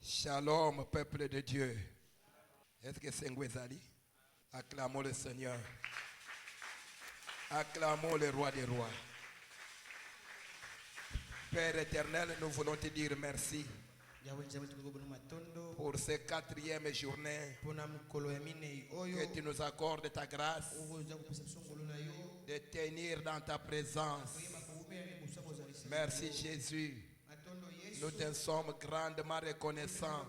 Shalom, peuple de Dieu. Est-ce que c'est Ngwezali? Acclamons le Seigneur. Acclamons le roi des rois. Père éternel, nous voulons te dire merci pour ces 4e journée que tu nous accordes ta grâce de tenir dans ta présence. Merci Jésus. Nous te sommes grandement reconnaissants,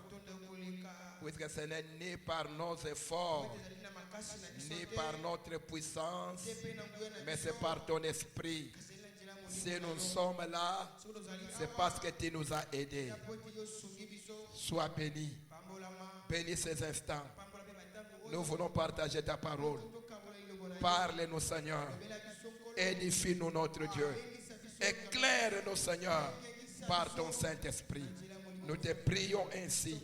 puisque ce n'est ni par nos efforts, ni par notre puissance, mais c'est par ton esprit. Si nous sommes là, c'est parce que tu nous as aidés. Sois béni. Bénis ces instants. Nous voulons partager ta parole. Parle-nous, Seigneur. Édifie-nous, notre Dieu. Éclaire-nous, Seigneur, par ton Saint-Esprit. Nous te prions ainsi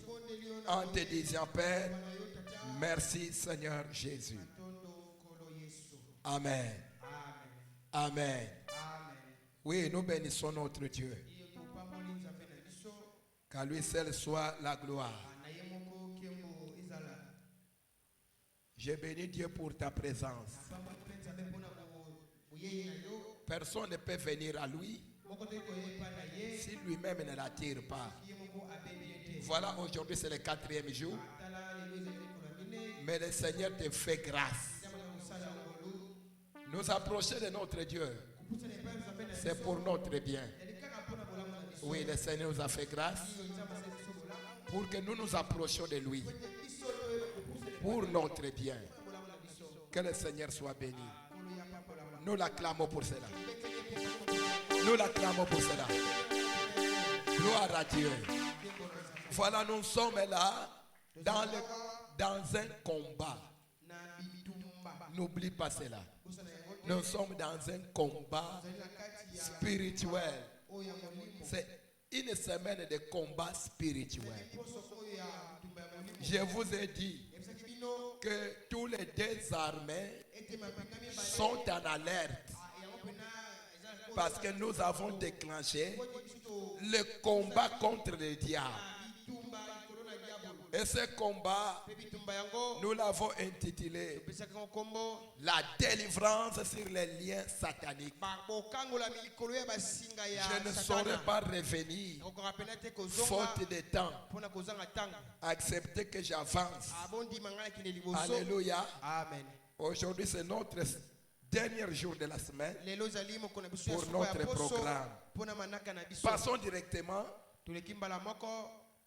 en te disant, Père, merci Seigneur Jésus. Amen. Amen. Oui, nous bénissons notre Dieu. Qu'à lui seul soit la gloire. Je bénis Dieu pour ta présence. Personne ne peut venir à lui si lui-même ne l'attire pas. Voilà, aujourd'hui c'est le 4e jour. Mais le Seigneur te fait grâce. Nous approcher de notre Dieu, c'est pour notre bien. Oui, le Seigneur nous a fait grâce pour que nous nous approchions de lui. Pour notre bien. Que le Seigneur soit béni. Nous l'acclamons pour cela. Nous l'acclamons pour cela. Gloire à Dieu. Voilà, nous sommes là dans un combat. N'oublie pas cela. Nous sommes dans un combat spirituel. C'est une semaine de combat spirituel. Je vous ai dit que tous les désarmés sont en alerte. Parce que nous avons déclenché le combat contre le diable. Et ce combat, nous l'avons intitulé La délivrance sur les liens sataniques. Je ne saurais pas revenir, faute de temps, accepter que j'avance. Alléluia. Aujourd'hui, c'est notre dernier jour de la semaine pour notre programme. Passons directement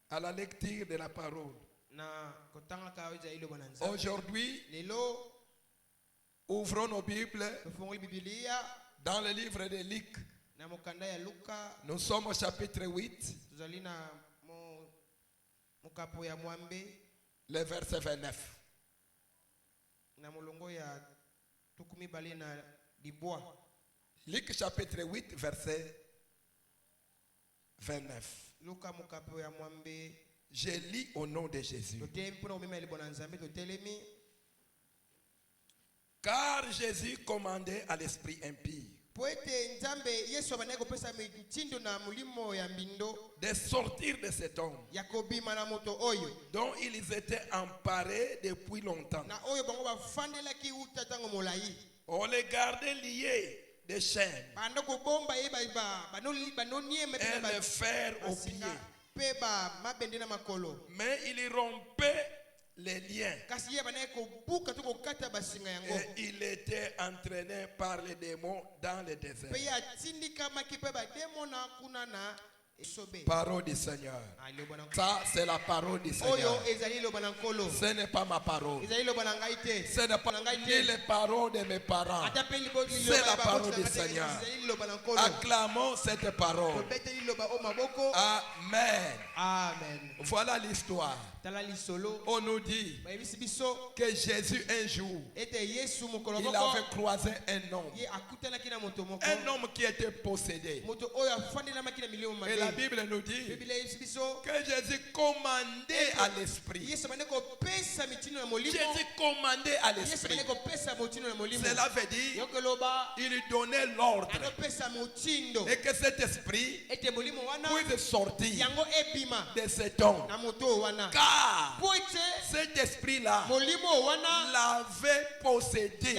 à la lecture de la parole. Aujourd'hui, ouvrons nos Bibles dans le livre de Luc. Nous sommes au chapitre 8, le verset 29. Luc chapitre 8, verset 29. Je lis au nom de Jésus. Car Jésus commandait à l'esprit impie de sortir de cet homme dont ils étaient emparés depuis longtemps. On les gardait liés de chaînes et les fers aux pieds. Mais il rompait les liens et il était entraîné par les démons dans le désert. Parole du Seigneur. Ça, c'est la parole du Seigneur. Ce n'est pas ma parole. Ce n'est pas ni les paroles de mes parents. C'est la parole du Seigneur. Acclamons cette parole. Amen. Amen. Voilà l'histoire. On nous dit que Jésus un jour, il avait croisé un homme qui était possédé. Et la Bible nous dit que Jésus commandait à l'esprit. Jésus commandait à l'esprit. Cela veut dire il lui donnait l'ordre et que cet esprit puisse sortir de cet homme. Car cet esprit-là l'avait possédé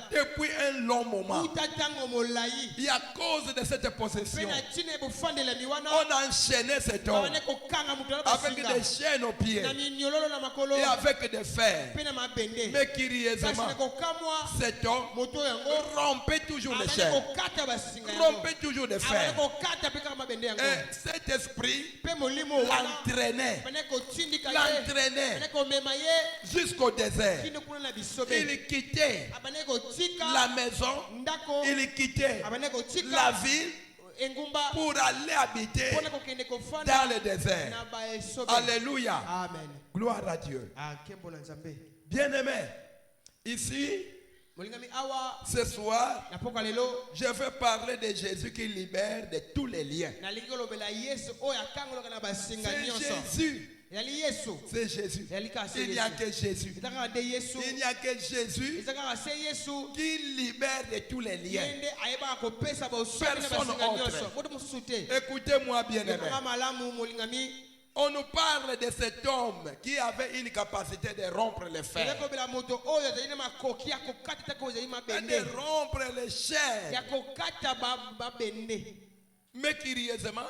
depuis un long moment. Et à cause de cette possession, on a enchaîné cet homme avec des chaînes aux pieds et avec des fers. Mais curieusement, cet homme rompait toujours les chaînes, rompait toujours les fers. Et cet esprit l'entraînait jusqu'au désert. Il quittait la maison, il quittait la ville pour aller habiter dans le désert. Alléluia. Amen. Gloire à Dieu. Bien-aimé, ici, ce soir, je vais parler de Jésus qui libère de tous les liens. C'est Jésus. Il n'y a que Jésus. Il n'y a que Jésus qui libère de tous les liens. Personne autre. Écoutez-moi bien aimé. On nous parle de cet homme qui avait une capacité de rompre les fers, de rompre les chaînes. Mais curieusement,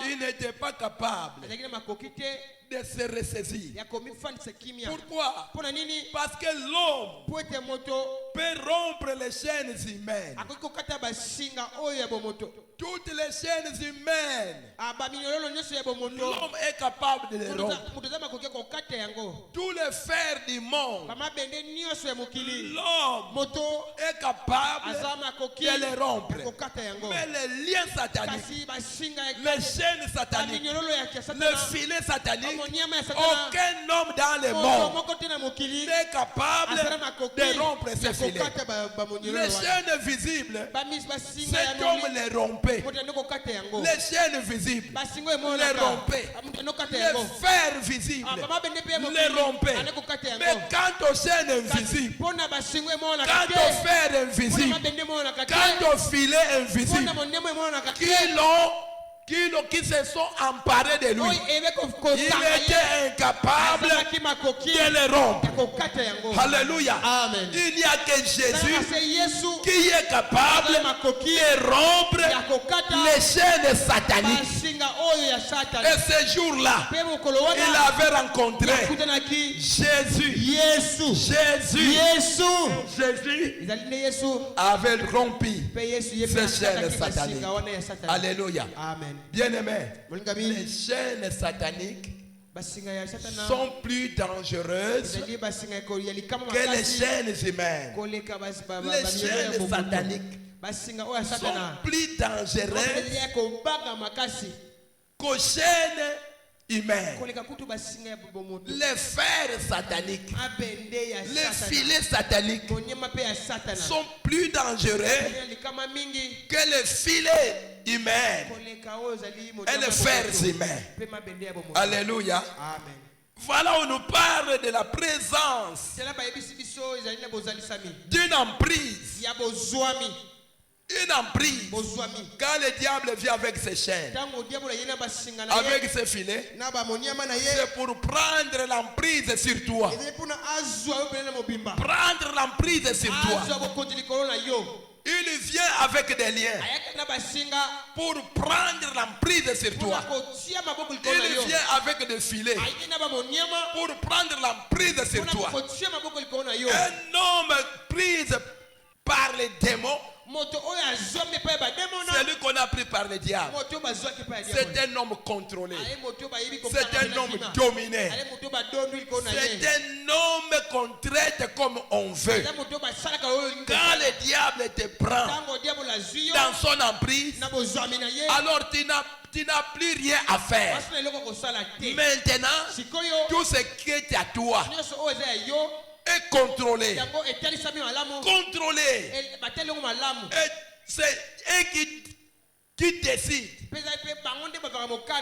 il n'était pas capable de se ressaisir. Pourquoi? Parce que l'homme peut rompre les chaînes humaines. Toutes les chaînes humaines, l'homme est capable de les rompre. Tous les fers du monde, l'homme est capable de les rompre. Mais les liens sataniques, les chaînes sataniques, le filet satanique, aucun homme dans le monde n'est capable de rompre ces filets. Les chaînes visibles, cet homme les rompait. Les chaînes visibles les rompaient. Les fers visibles les rompaient. Mais quant aux chaînes invisibles, quant aux fers invisibles, quant aux filets invisibles qui se sont emparés de lui, il était incapable de les rompre. Alléluia. Amen. Il n'y a que Jésus qui est capable de rompre les chaînes sataniques. Et ce jour-là, il avait rencontré Jésus. Jésus avait rompu ces chaînes sataniques. Alléluia. Amen. Bien-aimé, les chaînes sataniques sont plus dangereuses que les chaînes humaines. Les chaînes sataniques sont plus dangereuses qu'aux chaînes humaines. Les fers sataniques, les filets sataniques sont plus dangereux que les filets humains et les fers humains. Alléluia. Voilà, on nous parle de la présence d'une emprise. Une emprise. Quand le diable vient avec ses chaînes, avec ses filets, c'est pour prendre l'emprise sur toi. Prendre l'emprise sur toi. Il vient avec des liens pour prendre l'emprise sur toi. Il vient avec des filets pour prendre l'emprise sur toi. Un homme prise par les démons, celui qu'on a pris par le diable, c'est un homme contrôlé, c'est un homme dominé, c'est un homme qu'on traite comme on veut. Quand le diable te prend dans son emprise, alors tu n'as plus rien à faire. Maintenant, tout ce qui est à toi est contrôlé. Contrôlé. Et c'est eux qui décident.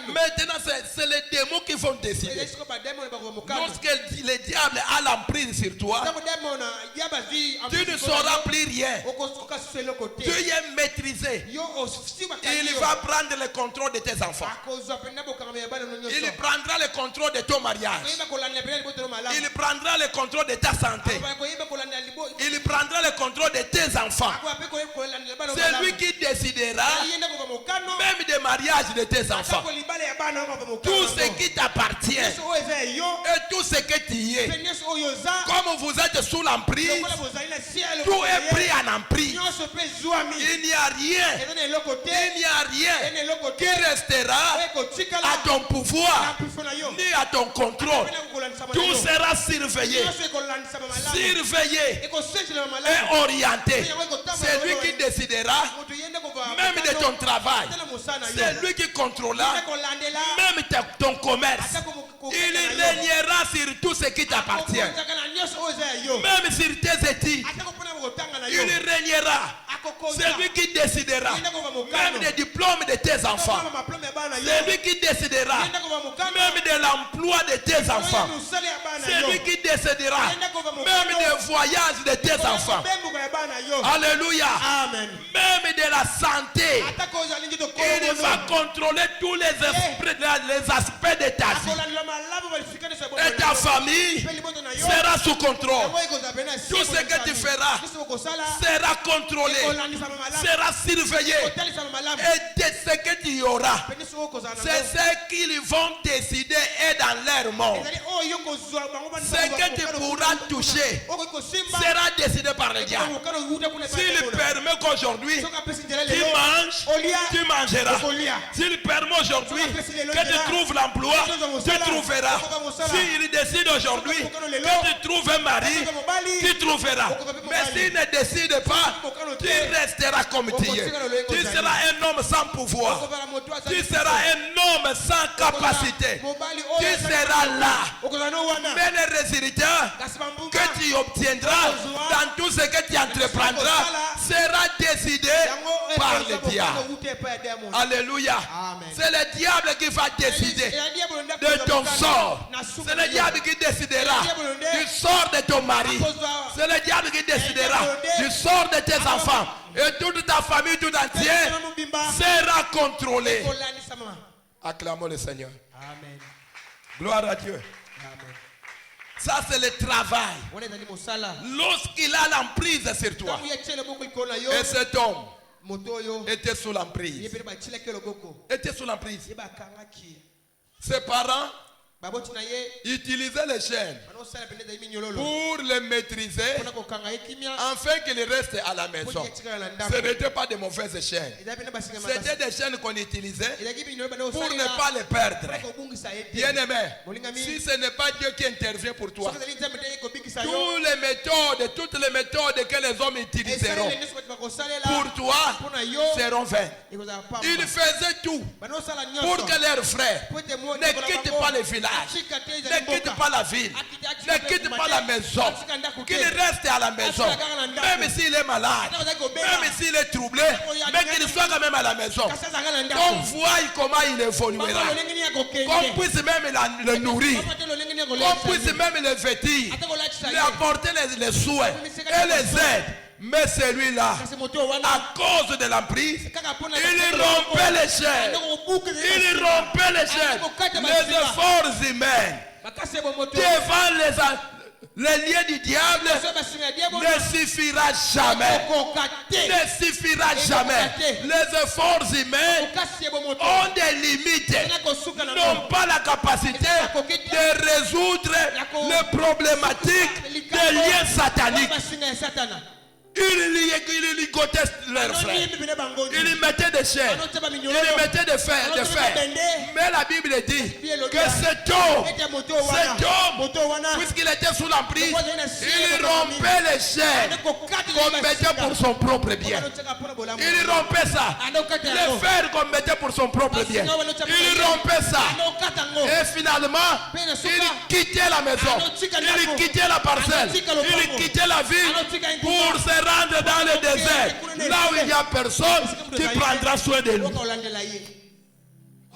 Maintenant, c'est les démons qui vont décider. Lorsque le diable a l'emprise sur toi, tu ne sauras plus rien. Tu es maîtrisé. Il va prendre le contrôle de tes enfants. Il prendra le contrôle de ton mariage. Il prendra le contrôle de ta santé. Il prendra le contrôle de tes enfants. C'est lui qui décidera même des mariages de tes enfants. Tout ce qui t'appartient et tout ce que tu es, comme vous êtes sous l'emprise, tout est pris en emprise. Il n'y a rien qui restera à ton pouvoir ni à ton contrôle. Tout sera surveillé et orienté. C'est lui qui décidera même de ton travail. C'est lui qui contrôlera même ton commerce. Il régnera sur tout ce qui t'appartient. Même sur tes études, il régnera. C'est lui qui décidera même des diplômes de tes enfants. C'est lui qui décidera même de l'emploi de tes enfants. C'est lui qui décidera même des voyages de tes enfants. Alléluia. Même de la santé. Il va contrôler tous les aspects de ta vie. Et ta famille sera sous contrôle. Tout ce que tu feras sera contrôlé, sera surveillé. Et ce que tu y auras, c'est ce qu'ils vont décider et dans leur monde. Ce que tu pourras toucher sera décidé par le diable. S'il permet qu'aujourd'hui tu manges, tu mangeras. S'il permet aujourd'hui que tu trouves l'emploi, tu trouveras. S'il décide aujourd'hui que tu trouves un mari, tu trouveras. Mais s'il ne décide pas, tu resteras comme tu es. Tu seras un homme sans pouvoir. Tu seras un homme sans capacité. Tu seras là. Mais le résultat que tu obtiendras dans tout ce que tu entreprendras sera décidé par le diable. Alléluia. C'est le diable qui va décider de ton sort. C'est le diable qui décidera du sort de ton mari. C'est le diable qui décidera du sort de tes enfants. Et toute ta famille tout entière sera contrôlée. Acclamons le Seigneur. Amen. Gloire à Dieu. Amen. Ça c'est le travail. Lorsqu'il a l'emprise sur toi. Et cet homme était sous l'emprise. Était sous l'emprise. Ses parents utilisaient les chaînes pour les maîtriser afin qu'ils restent à la maison. Ce n'étaient pas de mauvaises chaînes. C'était des chaînes qu'on utilisait pour ne pas les perdre. Bien-aimé, si ce n'est pas Dieu qui intervient pour toi, toutes les méthodes que les hommes utiliseront pour toi seront vaines. Ils faisaient tout pour que leurs frères ne quittent pas le village, ne quittent pas la ville, ne quittent pas la maison, qu'il reste à la maison, même s'il est malade, même s'il est troublé, mais qu'il soit quand même à la maison. Qu'on voit comment il évoluera, qu'on puisse même le nourrir, qu'on puisse même le vêtir, lui apporter les souhaits et les aides. Mais celui-là, à cause de l'emprise, il rompait les chaînes. Il rompait les chaînes. Les efforts humains devant les liens du diable ne suffira jamais. Ne suffira jamais. Les efforts humains ont des limites, n'ont pas la capacité de résoudre les problématiques des liens sataniques. Ils ligotaient leurs frères. Ils mettaient des chaînes. Ils mettaient des fers. Mais la Bible dit que cet homme, puisqu'il était sous l'emprise, il rompait les chaînes qu'on mettait pour son propre bien. Il rompait ça. Les fers qu'on mettait pour son propre bien. Il rompait ça. Et finalement, il quittait la maison. Il quittait la parcelle. Il quittait la ville pour se rendre dans le désert. Là où il n'y a personne qui prendra soin de lui.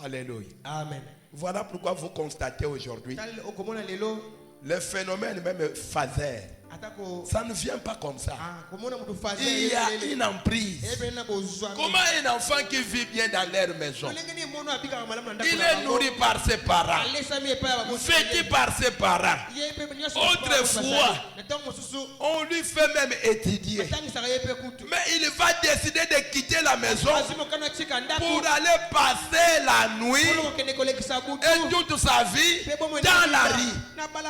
Alléluia. Amen. Voilà pourquoi vous constatez aujourd'hui le phénomène même phaser. Ça ne vient pas comme ça. Il y a une emprise. Comment un enfant qui vit bien dans leur maison, il est nourri par ses parents, vêtu par ses parents. Autrefois, on lui fait même étudier. Mais il va décider de quitter la maison pour aller passer la nuit et toute sa vie dans la rue.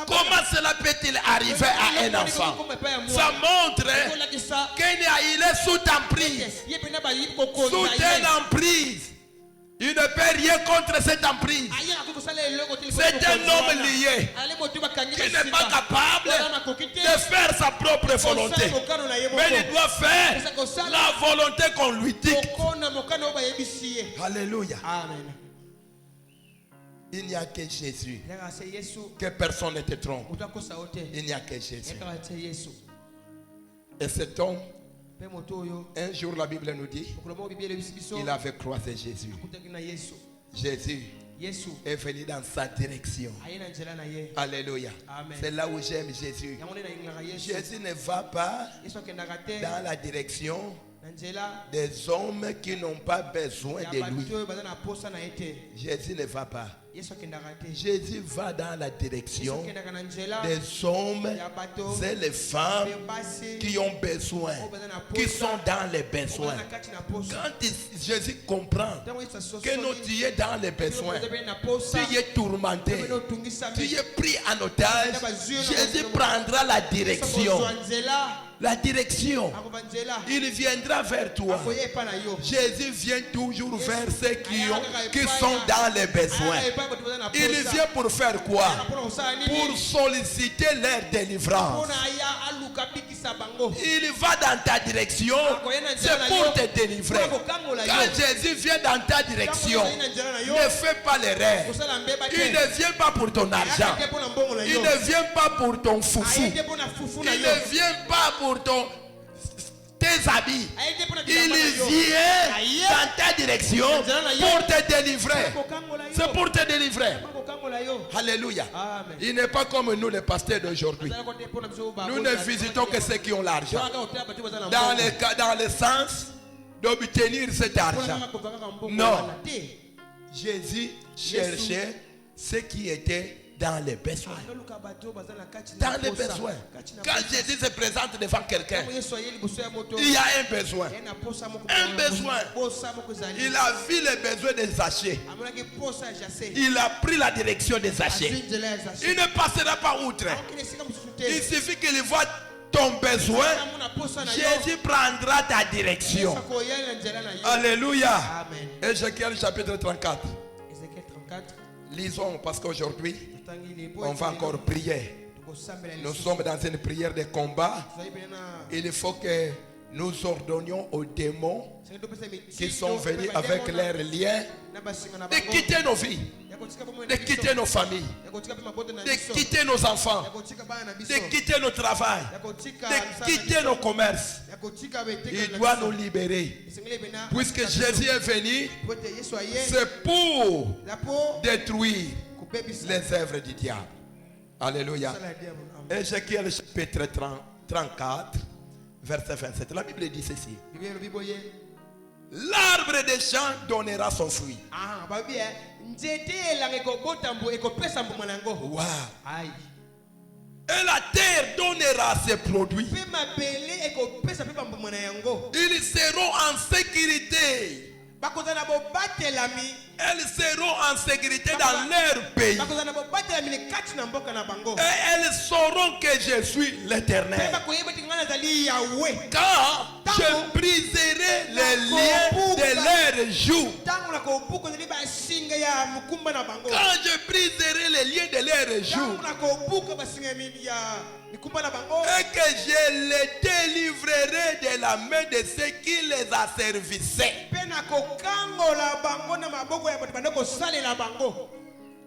Comment cela peut-il arriver à un enfant? Ça montre qu'il est sous emprise. Sous une emprise. Il ne peut rien contre cette emprise. C'est un homme lié qui n'est pas capable de faire sa propre volonté. Mais il doit faire la volonté qu'on lui dicte. Alléluia. Amen. Il n'y a que Jésus. Que personne ne te trompe. Il n'y a que Jésus. Et cet homme, un jour la Bible nous dit, il avait croisé Jésus. Jésus est venu dans sa direction. Alléluia. C'est là où j'aime Jésus. Jésus ne va pas dans la direction des hommes qui n'ont pas besoin de lui. Jésus ne va pas. Jésus va dans la direction des hommes et les femmes qui ont besoin, qui sont dans les besoins. Quand Jésus comprend que nous tu es dans les besoins, tu es tourmenté, tu es pris en otage, Jésus prendra la direction. La direction, il viendra vers toi. Jésus vient toujours vers ceux qui sont dans les besoins. Il vient pour faire quoi? Pour solliciter leur délivrance. Il va dans ta direction, c'est pour te délivrer. Quand Jésus vient dans ta direction, ne fais pas l'erreur. Il ne vient pas pour ton argent. Il ne vient pas pour ton foufou. Il ne vient pas pour tes habits. Il vient dans ta direction pour te délivrer. C'est pour te délivrer. Alléluia. Il n'est pas comme nous les pasteurs d'aujourd'hui. Nous ne visitons que ceux qui ont l'argent. Dans le sens d'obtenir cet argent. Non. Jésus cherchait ceux qui étaient dans les besoins. Dans les besoins. Quand Jésus se présente devant quelqu'un, il y a un besoin. Un besoin. Il a vu les besoins des Zachée. Il a pris la direction des Zachée. Il ne passera pas outre. Il suffit qu'il voit ton besoin. Jésus prendra ta direction. Alléluia. Ézéchiel chapitre 34. Lisons parce qu'aujourd'hui on va encore prier. Nous sommes dans une prière de combat. Il faut que nous ordonnions aux démons qui sont venus avec leurs liens de quitter nos vies, de quitter nos familles, de quitter nos enfants, de quitter nos travail, de quitter nos commerces. Il doit nous libérer. Puisque Jésus est venu, c'est pour détruire les œuvres du diable. Alléluia. Ézéchiel chapitre 34, verset 27. La Bible dit ceci. L'arbre des champs donnera son fruit. Wow. Et la terre donnera ses produits. Ils seront en sécurité elles seront en sécurité dans leur pays. Et elles sauront que je suis l'Éternel. Quand je briserai les liens de leur joug. Quand je briserai les liens de leur joug. Et que je les délivrerai de la main de ceux qui les asservissaient.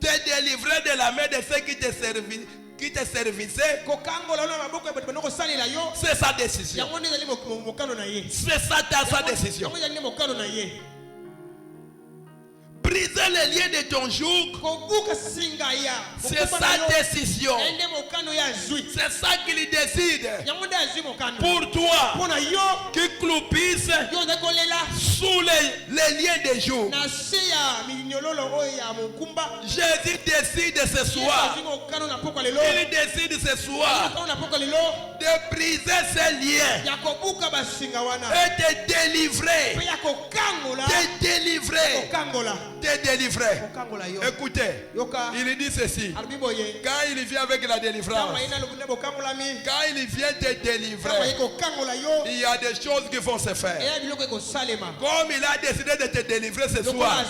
Te délivrer de la main de ceux qui te servissaient. C'est sa décision. C'est ça sa décision. Briser les liens de ton joug, c'est sa décision. C'est ça qu'il décide pour toi qui croupissent sous les liens de joug. Jésus décide ce soir. Il décide ce soir de briser ces liens et de délivrer. De délivrer. Te délivrer. Écoutez, il dit ceci. Quand il vient avec la délivrance, quand il vient te délivrer, il y a des choses qui vont se faire. Comme il a décidé de te délivrer ce soir,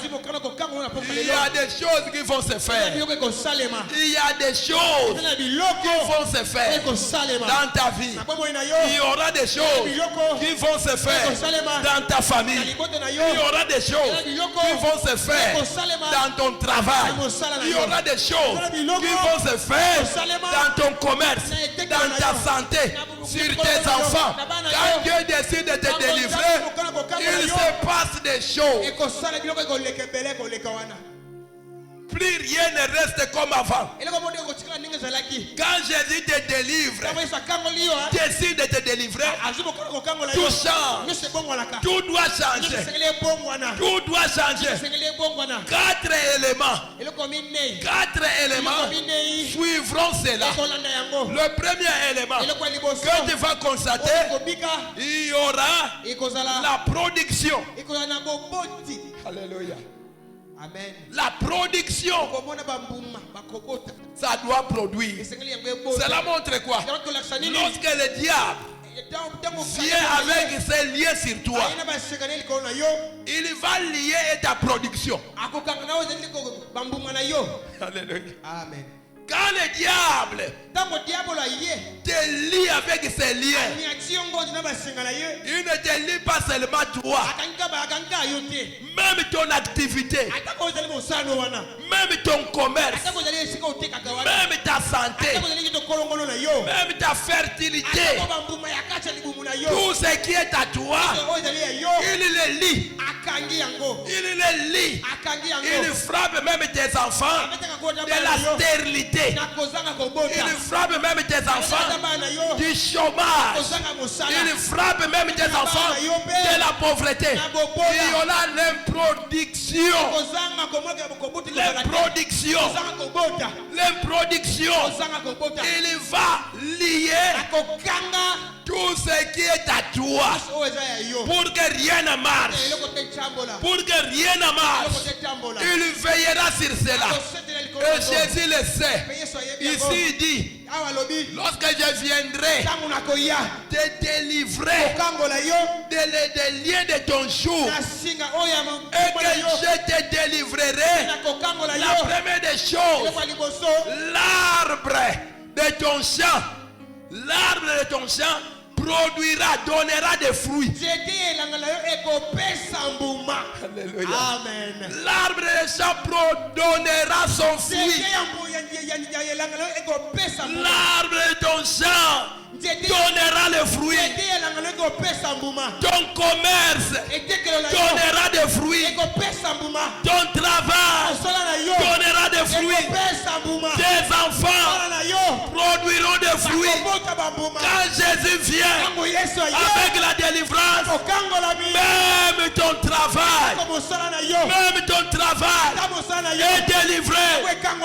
il y a des choses qui vont se faire. Il y a des choses qui vont se faire dans ta vie. Il y aura des choses qui vont se faire dans ta famille. Il y aura des choses qui vont se faire dans ton travail. Il y aura des choses qui vont se faire dans ton commerce, dans ta santé, sur tes enfants. Quand Dieu décide de te délivrer, il se passe des choses. Plus rien ne reste comme avant. Quand Jésus te délivre, décide de te délivrer, tout change. Tout doit changer. Tout doit changer. 4 éléments suivront cela. Le premier élément que tu vas constater, il y aura la production. Alléluia. Amen. La production, ça doit produire. Cela montre quoi? Lorsque le diable vient avec ses liens sur toi, il va lier ta production. Alléluia. Amen. Quand le diable te lie avec ses liens, il ne te lie pas seulement toi, même ton activité, même ton commerce, même ta santé, même ta fertilité, tout ce qui est à toi, il le lie. Il le lie. Il frappe même tes enfants de la stérilité. Il frappe même tes enfants du chômage. Il frappe même tes enfants de la pauvreté. Il y en a l'improduction. L'improduction. Il va lier tout ce qui est à toi pour que rien ne marche. Pour que rien ne marche. Il veillera sur cela. Et Jésus le sait. Ici il dit, lorsque je viendrai te délivrer des liens de ton jour et que je te délivrerai, la première des choses, l'arbre de ton champ produira, donnera des fruits. Alléluia. Amen. L'arbre de champ donnera son fruit. L'arbre de ton champ donnera le fruit. Ton commerce donnera des fruits. Ton travail donnera des fruits. Tes enfants produiront des fruits. Quand Jésus vient avec la délivrance, même ton travail est délivré.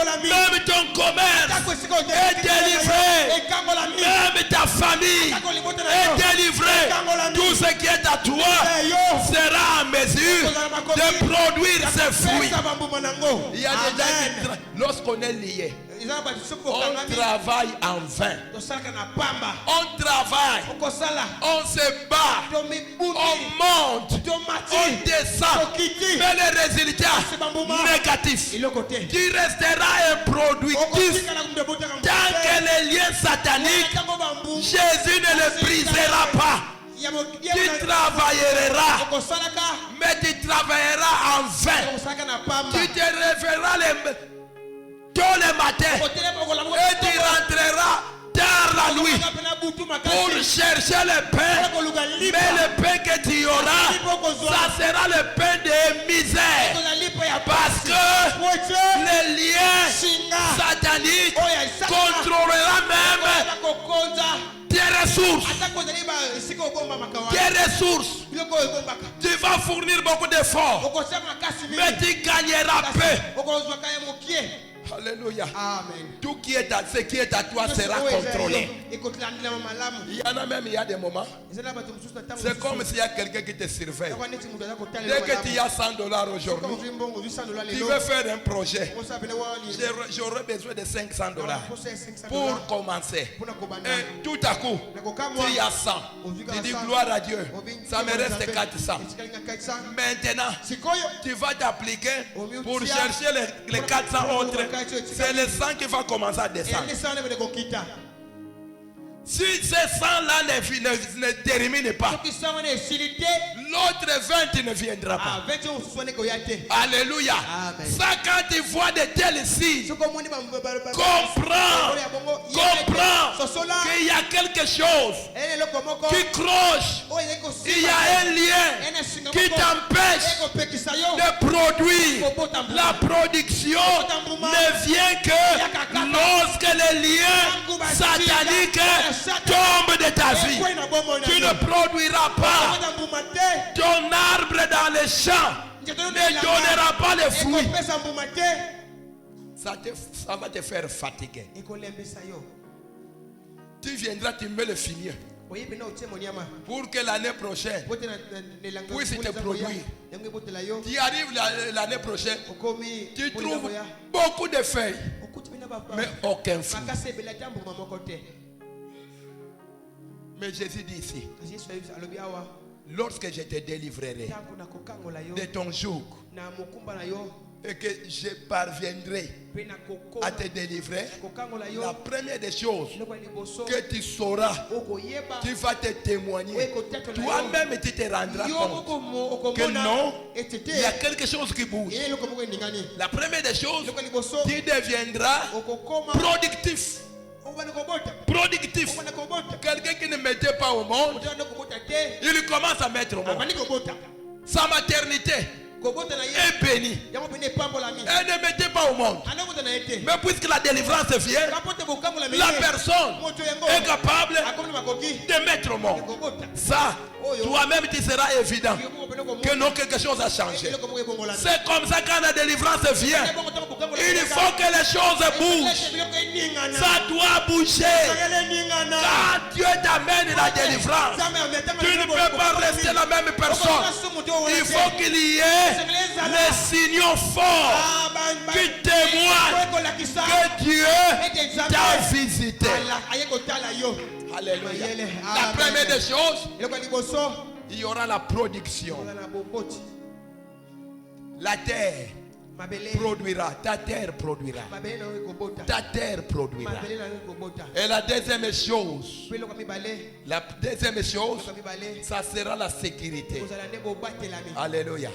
Même ton commerce est délivré. Même ta famille est délivrée. Tout ce qui est à toi sera en mesure de produire ses fruits. Il y a des gens qui, lorsqu'on est lié, on travaille en vain. On travaille, on se bat, on monte, on descend, mais les résultats négatifs. Tu resteras improductif tant que les liens sataniques, Jésus ne les brisera pas. Tu travailleras, mais tu travailleras en vain. Tu te réveilleras tôt le matin et tu rentreras tard la nuit pour chercher le pain, mais le pain que tu auras, ça sera le pain de misère, parce que les liens sataniques contrôleront même tes ressources. Tes ressources. Tu vas fournir beaucoup d'efforts, mais tu gagneras peu. Alléluia. Amen. Tout ce qui est à toi sera contrôlé. Il y en a même, il y a des moments, c'est comme s'il y a quelqu'un qui te surveille. Dès que tu as $100 aujourd'hui, tu veux faire un projet, j'aurais besoin de $500 pour commencer. Et tout à coup, tu as 100. Tu dis gloire à Dieu, ça me reste 400. Maintenant, tu vas t'appliquer pour chercher les 400 autres. C'est le sang qui va commencer à descendre. Si ces 100-là ne terminent pas, l'autre 20 ne viendra pas. Alléluia. Ça, quand tu vois de tels signes, comprends qu'il y a quelque chose qui croche. Il y a un lien qui t'empêche de produire. La production ne vient que lorsque les liens sataniques tombe de ta vie. Tu ne produiras pas. Ton arbre dans les champs ne donnera pas les fruits. Ça va te faire fatiguer. Tu viendras, tu mets le fumier pour que l'année prochaine puisse te produire. Tu arrives l'année prochaine, tu trouves beaucoup de feuilles, mais aucun fruit. Mais Jésus dit ici, lorsque je te délivrerai de ton joug et que je parviendrai à te délivrer, la première des choses que tu sauras, tu vas te témoigner. Toi-même, tu te rendras compte que non, il y a quelque chose qui bouge. La première des choses, tu deviendras productif. Productif. Quelqu'un qui ne mettait pas au monde, il commence à mettre au monde. Sa maternité est bénie. Elle ne mettait pas au monde. Mais puisque la délivrance vient, la personne est capable de mettre au monde. Ça, toi-même, tu seras évident que non, quelque chose a changé. C'est comme ça quand la délivrance vient. Il faut que les choses bougent. Ça doit bouger. Quand Dieu t'amène la délivrance, tu ne peux pas rester la même personne. Il faut qu'il y ait les signaux forts qui témoignent que Dieu t'a visité. Alléluia. La première des choses, il y aura la production. La terre produira, ta terre produira. Ta terre produira. Et la deuxième chose, ça sera la sécurité. Alléluia.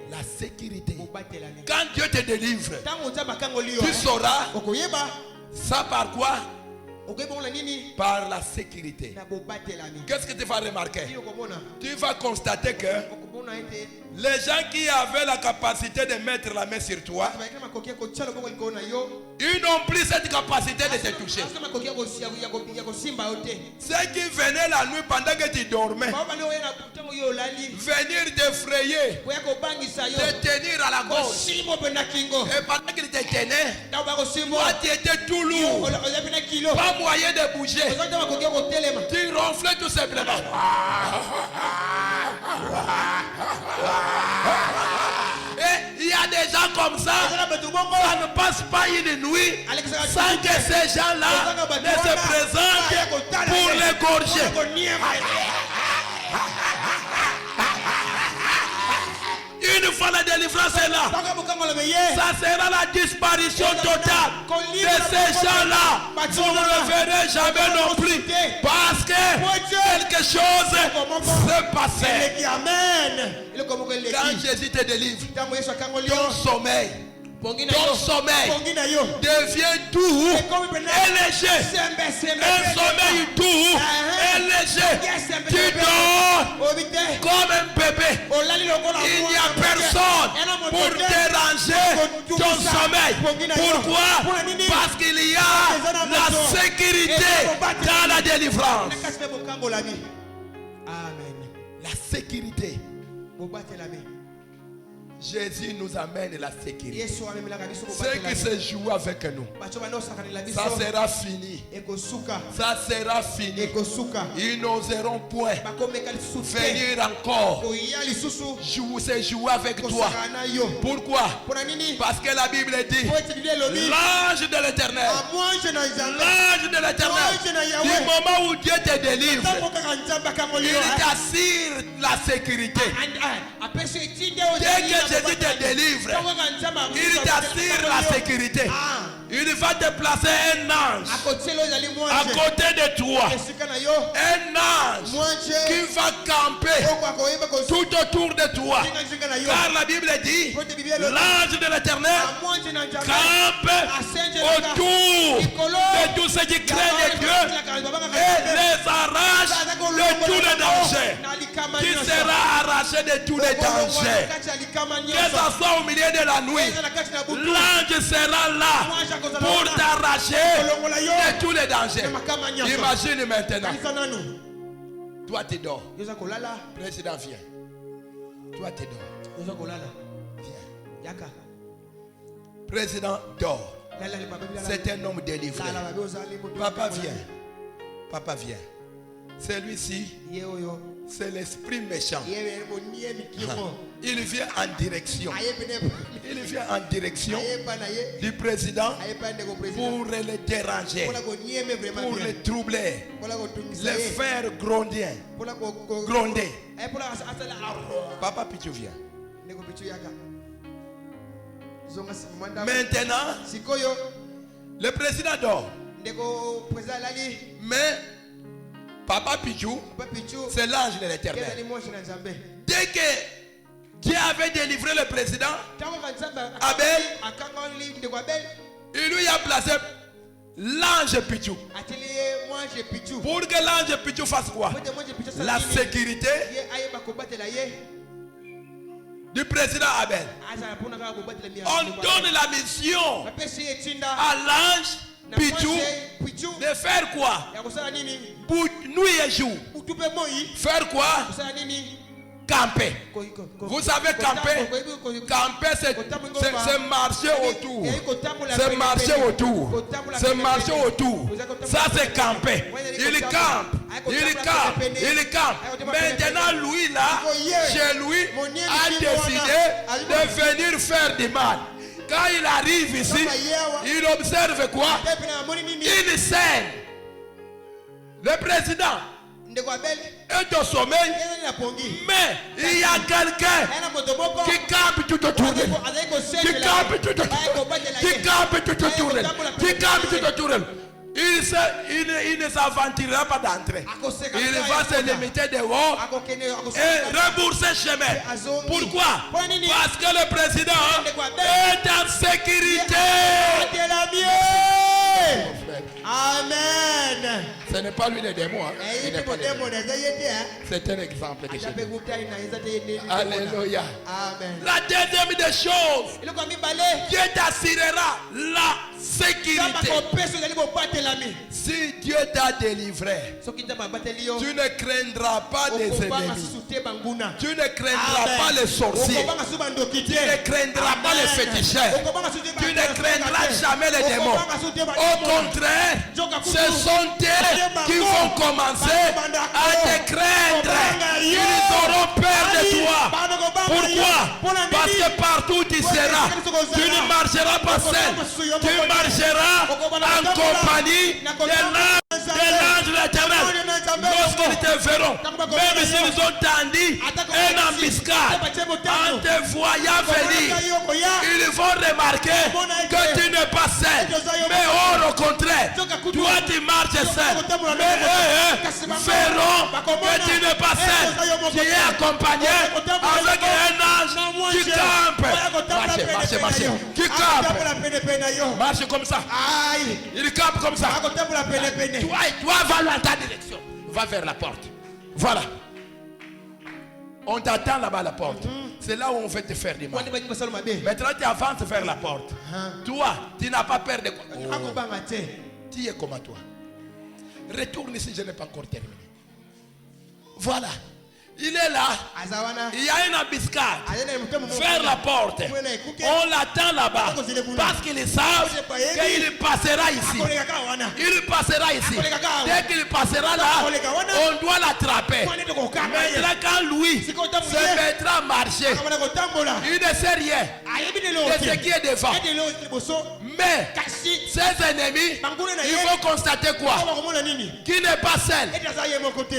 La sécurité. Quand Dieu te délivre, tu sauras ça par quoi? Par la sécurité. Qu'est-ce que tu vas remarquer? Tu vas constater que Les gens qui avaient la capacité de mettre la main sur toi, ils n'ont plus cette capacité de te toucher. Ceux qui venaient la nuit pendant que tu dormais, venir t'effrayer, te tenir à la gauche. Et pendant qu'ils te tenaient, toi tu étais tout lourd, pas moyen de bouger. Tu ronflais tout simplement. Et il y a des gens comme ça, ça ne passe pas une nuit sans que ces gens-là ne se présentent pour l'égorger. Une fois la délivrance est là, ça sera la disparition totale de ces gens-là. Vous ne le verrez jamais non plus, parce que quelque chose s'est passé. Quand Jésus te délivre, ton sommeil devient doux et léger. Un sommeil doux et léger. Tu dors comme un bébé. Il n'y a personne pour déranger ton sommeil. Pourquoi? Parce qu'il y a la sécurité dans la délivrance. Amen. La sécurité. Jésus nous amène la sécurité. Ce qui se joue avec nous, ça sera fini. Ça sera fini. Ils n'oseront point venir encore se jouer avec toi. Pourquoi? Parce que la Bible dit l'ange de l'Éternel, du moment où Dieu te délivre, il t'assure la sécurité. Dès que Jésus te délivre, il t'assure la sécurité. Il va te placer un ange à côté de toi. Un ange qui va camper tout autour de toi. Car la Bible dit l'ange de l'Éternel campe autour de tous ceux qui craignent Dieu et les arrache de tous les dangers. Qui sera arraché de tous les dangers. Que ce soit au milieu de la nuit, l'ange sera là pour t'arracher de tous les dangers. Imagine maintenant. Toi tu dors. Président viens. Toi tu dors. Viens. Président dort. C'est un homme délivré. Papa viens. Papa viens. Celui-ci, c'est l'esprit méchant. Il vient en direction. Il vient en direction du président pour le déranger, pour le troubler, le faire gronder. Papa Pichou vient. Maintenant, le président dort. Mais Papa Pichou, c'est l'ange de l'Éternel. Dès que Dieu avait délivré le président Abel, il lui a placé l'ange Pichou. Pour que l'ange Pichou fasse quoi? La sécurité du président Abel. On donne la mission à l'ange Pichou de faire quoi? Nuit et jour. Faire quoi? Camper. Vous savez camper? Camper, c'est marcher autour. C'est marcher autour. C'est marcher autour. Ça, c'est camper. Il campe. Maintenant, lui, là, chez lui, a décidé de venir faire du mal. Quand il arrive ici, il observe quoi? Une scène. Le président est au sommeil, mais il y a quelqu'un qui campe tout autour de lui. Il ne s'aventurera pas d'entrer. Il va se limiter dehors et rembourser chemin. Pourquoi? Parce que le président est en sécurité. Amen. C'est n'est pas lui le démon. Hein. Il n'est pas le démon. C'est un exemple de chez nous. Alléluia. Amen. La deuxième des choses, Dieu t'assurera la sécurité. Si Dieu t'a délivré, tu ne craindras pas des ennemis. Tu ne craindras pas les sorciers. Tu ne craindras pas les féticheurs. Tu ne craindras jamais les démons. Au contraire, ce sont eux qui vont commencer à te craindre. Ils auront peur de toi. Pourquoi? Parce que partout où tu seras, tu ne marcheras pas seul. Tu marcheras en compagnie de l'ange de l'Éternel. Lorsqu'ils te verront, même s'ils ont tendu une embuscade en te voyant venir, ils vont remarquer que tu n'es pas seul. Mais au contraire, toi tu marches seul. Mais eux verront que tu n'es pas seul. Tu es accompagné avec un ange qui campe. Marche. Qui campe. Marche comme ça. Il campe comme ça. Toi va dans ta direction. Va vers la porte. Voilà. On t'attend là-bas à la porte. C'est là où on veut te faire du mal. Maintenant tu avances vers la porte. Toi, tu n'as pas peur de quoi. Tu es comme à toi. Retourne ici, je n'ai pas encore terminé. Voilà. Il est là. Il y a une embuscade vers la porte. On l'attend là-bas. Parce qu'ils savent qu'il passera ici. Il passera ici. Dès qu'il passera là, on doit l'attraper. Maintenant quand lui se mettra à marcher, il ne sait rien de ce qui est devant. Mais ses ennemis, ils vont constater quoi? Qu'il n'est pas seul.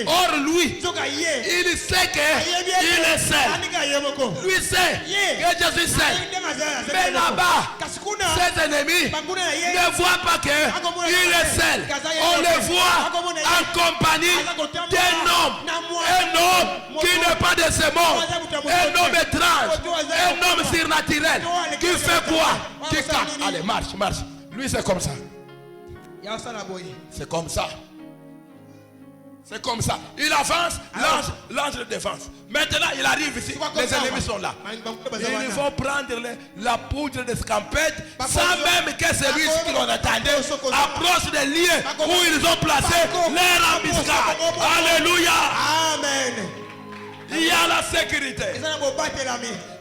Or lui, il sait qu'il est seul. Lui sait que je suis seul. Mais là-bas, ses ennemis ne voient pas qu'il est seul. On le voit en compagnie d'un homme. Un homme qui n'est pas de ce monde. Un homme étrange. Un homme surnaturel. Qui fait quoi? Qui campe. Allez, marche. Lui c'est comme ça. C'est comme ça. C'est comme ça. Il avance, l'ange le défense. Maintenant, il arrive ici. Les ennemis sont là. Ils vont prendre la poudre de scampette sans même que celui qui l'on attendait approche des lieux où ils ont placé leur embuscade. Alléluia. Amen. Il y a la sécurité.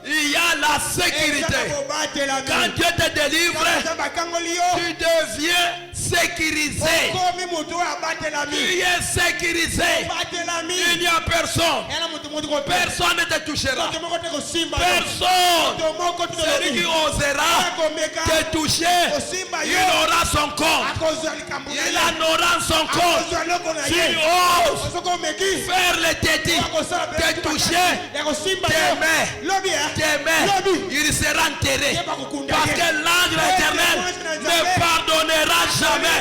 Il y a la sécurité. Quand Dieu te délivre, tu deviens sécurisé. Tu es sécurisé. Il n'y a personne. Personne ne te touchera. Personne. Celui qui osera te toucher, il aura son corps. Il en aura son corps. S'il ose faire le tétis, te toucher, tes mains, il sera enterré. Parce que l'ange éternel ne pardonnera jamais.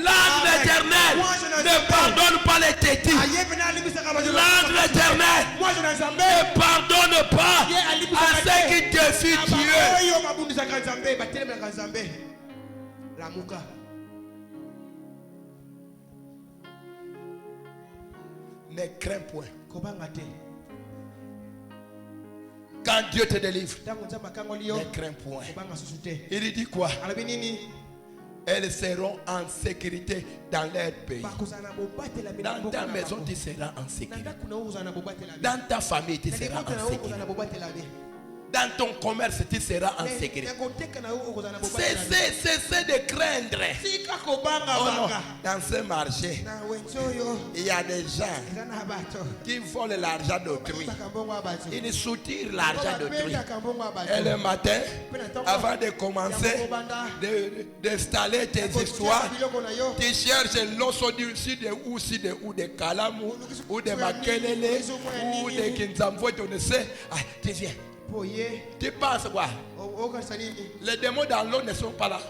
L'ange éternel ne pardonne pas les tétis. L'ange éternel ne pardonne pas à ceux qui défient Dieu. Ne crains point. Quand Dieu te délivre, ne crains point. Il dit quoi? Elles seront en sécurité dans leur pays. Dans ta maison, tu seras en sécurité. Dans ta famille, tu seras en sécurité. Dans ton commerce, tu seras en sécurité. Cessez de craindre. Oh non. Dans ce marché, il y a des gens qui volent l'argent d'autrui. Ils soutirent l'argent d'autrui. Et le matin, avant de commencer d'installer tes histoires, tu cherches l'osso du sud ou de Kalamou ou de Makelele ou de Kinzamvo, tu ne sais. Ah, tu viens. Tu penses quoi? Les démons dans l'eau ne sont pas là.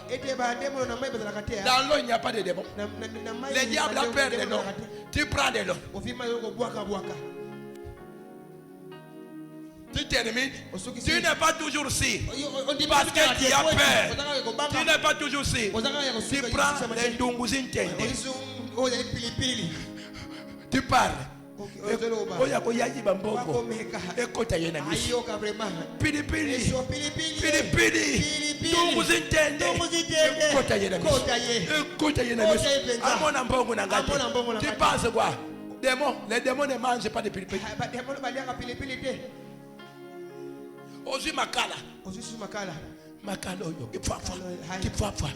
Dans l'eau, il n'y a pas de démons. Les diables ont peur de l'eau. Tu prends de l'eau. Tu termines. Tu n'es pas toujours sûr. Parce que tu as peur. Tu n'es pas toujours sûr. Tu prends les Dunguzin Tende. Tu parles. Oya koyaji bamboko. Ekota yena mishi. Pilipili. Pilipili. Tumuzintende. Ekota yena mishi. Ekota yena mishi. Amona mbongo na ngati. Tu penses quoi? Les démons ne mangent pas de pilipili. Ozu makala. Makala oyo. Kipwafa.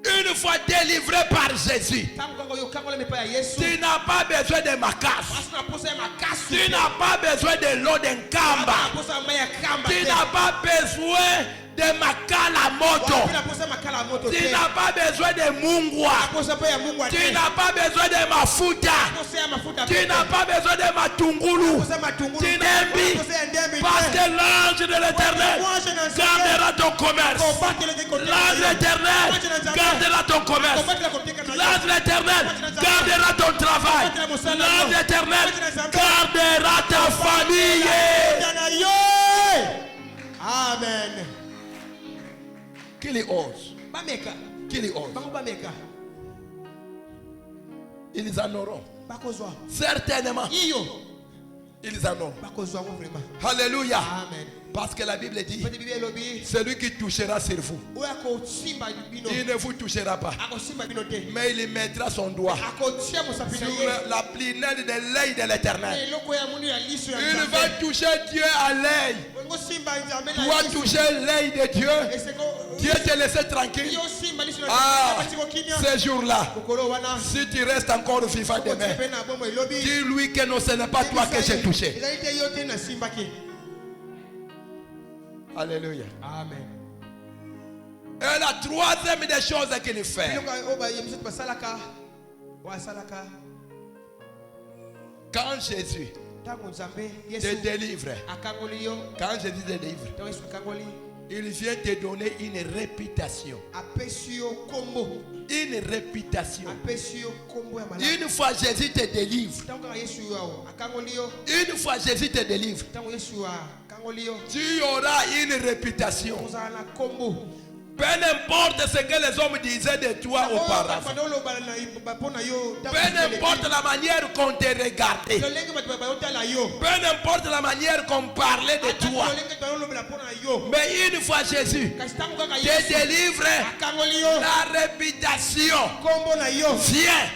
Une fois délivré par Jésus, tu n'as pas besoin de macasse. Tu n'as pas besoin de l'eau d'Nkamba. Tu n'as pas besoin de makala moto. Tu n'as pas besoin de mungwa. Tu n'as pas besoin de mafuta. Tu n'as pas besoin de matungulu. Tu n'aimes parce que l'ange de l'Éternel gardera ton commerce. L'ange de l'Éternel gardera ton commerce. L'ange de l'Éternel gardera ton travail. L'ange de l'Éternel gardera ta famille. Amen. Qu'il ose. Qu'il ose. Ils en auront. Certainement. Ils en auront. Alléluia. Amen. Parce que la Bible dit, celui qui touchera sur vous, il ne vous touchera pas, mais il mettra son doigt sur la plinelle de l'œil de l'Éternel. Il va toucher Dieu à l'œil. Tu vas toucher l'œil de Dieu. Dieu te laisse tranquille. Ah, ce jour-là, si tu restes encore vivant demain, dis-lui que non, ce n'est pas toi que j'ai touché. Alléluia. Amen. Et la troisième des choses qu'il fait, quand Jésus te délivre, quand Jésus te délivre, il vient te donner une réputation. Une réputation. Une fois Jésus te délivre, une fois Jésus te délivre, tu auras une réputation. Peu importe ce que les hommes disaient de toi auparavant. Peu importe la manière qu'on te regardait. Peu importe la manière qu'on parlait de toi. Mais une fois Jésus te délivre, la réputation vient.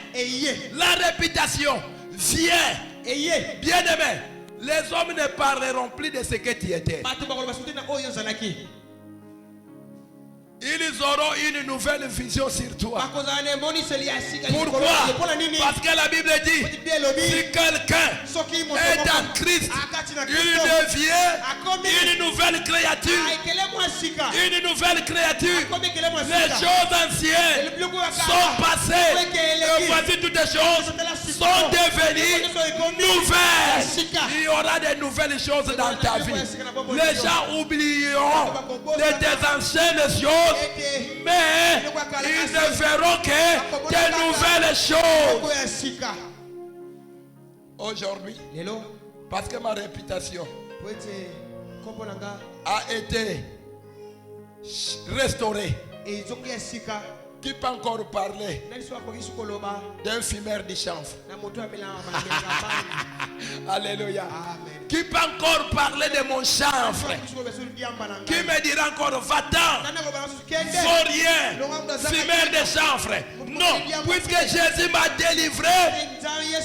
La réputation vient. Bien aimé, les hommes ne parleront plus de ce que tu étais. Ils auront une nouvelle vision sur toi. Pourquoi? Parce que la Bible dit, si quelqu'un est en Christ, il devient une nouvelle créature. Une nouvelle créature. Les choses anciennes sont passées. Et voici toutes les choses sont devenues nouvelles. Il y aura de nouvelles choses dans ta vie. Les gens oublieront des anciennes choses, mais ils ne verront que de nouvelles choses. Aujourd'hui, parce que ma réputation a été restaurée, qui peut encore parler d'un fumeur de chanvre? Alléluia. Qui peut encore parler de mon chanvre? Qui me dira encore, va-t'en, faut rien, fumeur de chanvre? Non, puisque Jésus m'a délivré,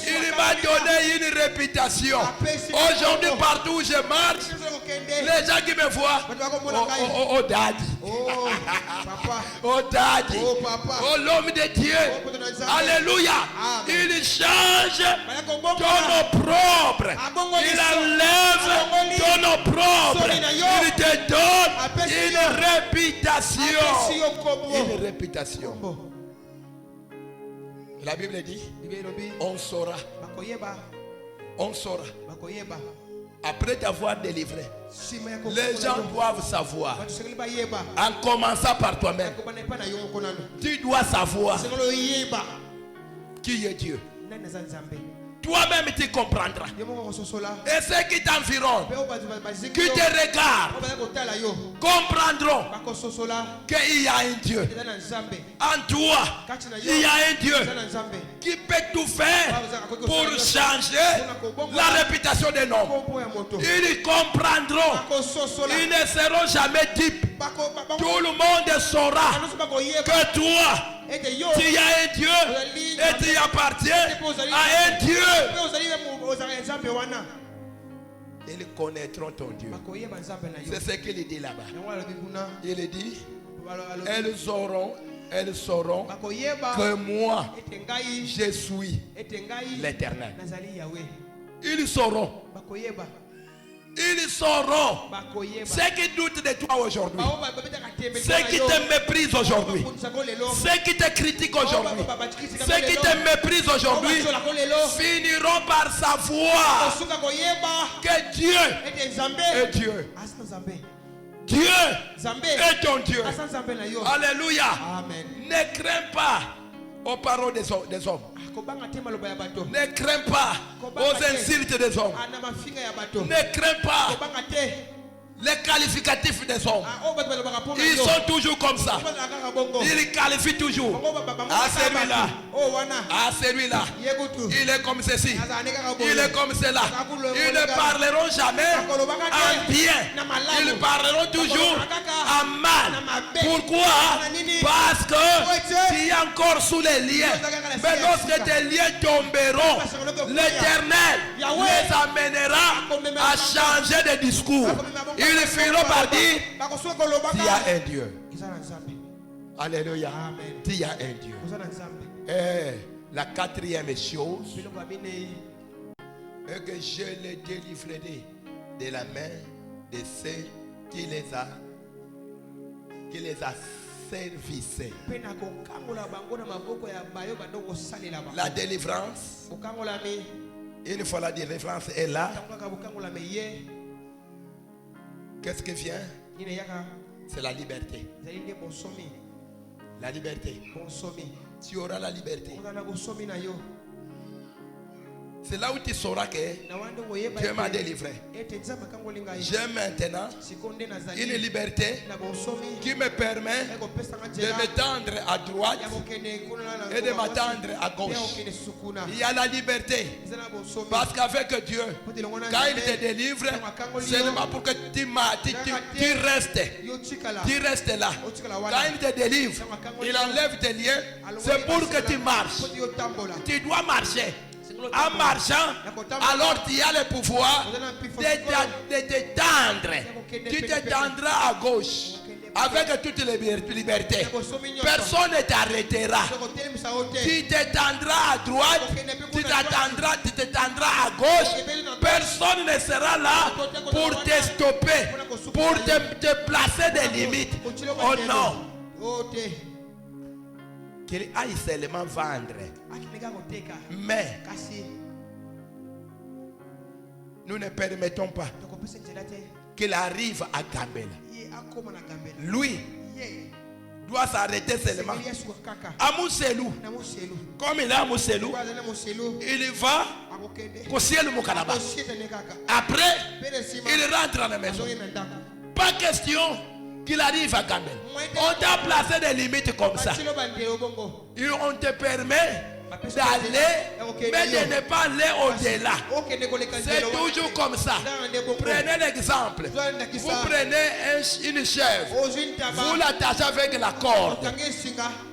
il m'a donné une réputation. Aujourd'hui, partout où je marche, les gens qui me voient, oh daddy, oh daddy, oh l'homme de Dieu, alléluia, il change ton opprobre, il enlève ton opprobre, il te donne une réputation. Une réputation. La Bible dit, on saura. On saura. Après t'avoir délivré, les gens doivent savoir. En commençant par toi-même, tu dois savoir qui est Dieu. toi-même tu comprendras. Et ceux qui t'environnent, qui te regardent, comprendront qu'il y a un Dieu. En toi, il y a un Dieu qui peut tout faire pour changer la réputation d'un homme. Ils comprendront. Ils ne seront jamais dupes. Tout le monde saura que toi, tu as un Dieu et tu appartiens à un Dieu. Ils connaîtront ton Dieu. C'est ce qu'il dit là-bas. Il dit, elles sauront que moi, je suis l'Éternel. Ils sauront. Ils sauront. Ceux qui doutent de toi aujourd'hui, ceux qui te méprisent aujourd'hui, ceux qui te critiquent aujourd'hui, ceux qui te méprisent aujourd'hui, finiront par savoir que Dieu est Dieu. Dieu est ton Dieu. Alléluia. Ne crains pas aux paroles des hommes. Ne crains pas aux insultes des hommes. Ne crains pas les qualificatifs des hommes. Ils sont toujours comme ça. Ils qualifient toujours. Ah, celui-là. Ah, celui-là. Il est comme ceci. Il est comme cela. Ils ne parleront jamais en bien. Ils parleront toujours en mal. Pourquoi? Parce que tu es encore sous les liens. Mais lorsque tes liens tomberont, l'Éternel les amènera à changer de discours. Ils finiront par dire, il y a un Dieu. Alléluia. Il y a un Dieu. Et la quatrième chose est que je les délivrerai de la main de ceux qui les a servissés. La délivrance, une fois la délivrance est là, qu'est-ce qui vient? C'est la liberté. La liberté. Tu auras la liberté. C'est là où tu sauras que Dieu m'a délivré. J'ai maintenant une liberté qui me permet de m'étendre à droite et de m'attendre à gauche. Il y a la liberté. Parce qu'avec Dieu, quand il te délivre, c'est seulement pour que tu restes là. Quand il te délivre, il enlève tes liens. C'est pour que tu marches. Tu dois marcher. En marchant, alors tu as le pouvoir de t'étendre. Tu t'étendras à gauche avec toute liberté. Personne ne t'arrêtera. Tu t'étendras à droite, tu t'étendras à gauche. Personne ne sera là pour te stopper, pour te placer des limites. Oh non. Qu'il aille seulement vendre. Mais nous ne permettons pas qu'il arrive à Gambela. Lui doit s'arrêter seulement à Mousselou. Comme il est à Mousselou, il va au ciel Moukalaba. Après, il rentre à la maison. Pas question qu'il arrive à Gambela. On t'a placé des limites comme ça. On te permet d'aller, mais de ne pas aller au-delà. C'est toujours comme ça. Prenez l'exemple. Vous prenez une chèvre, vous l'attachez avec la corde,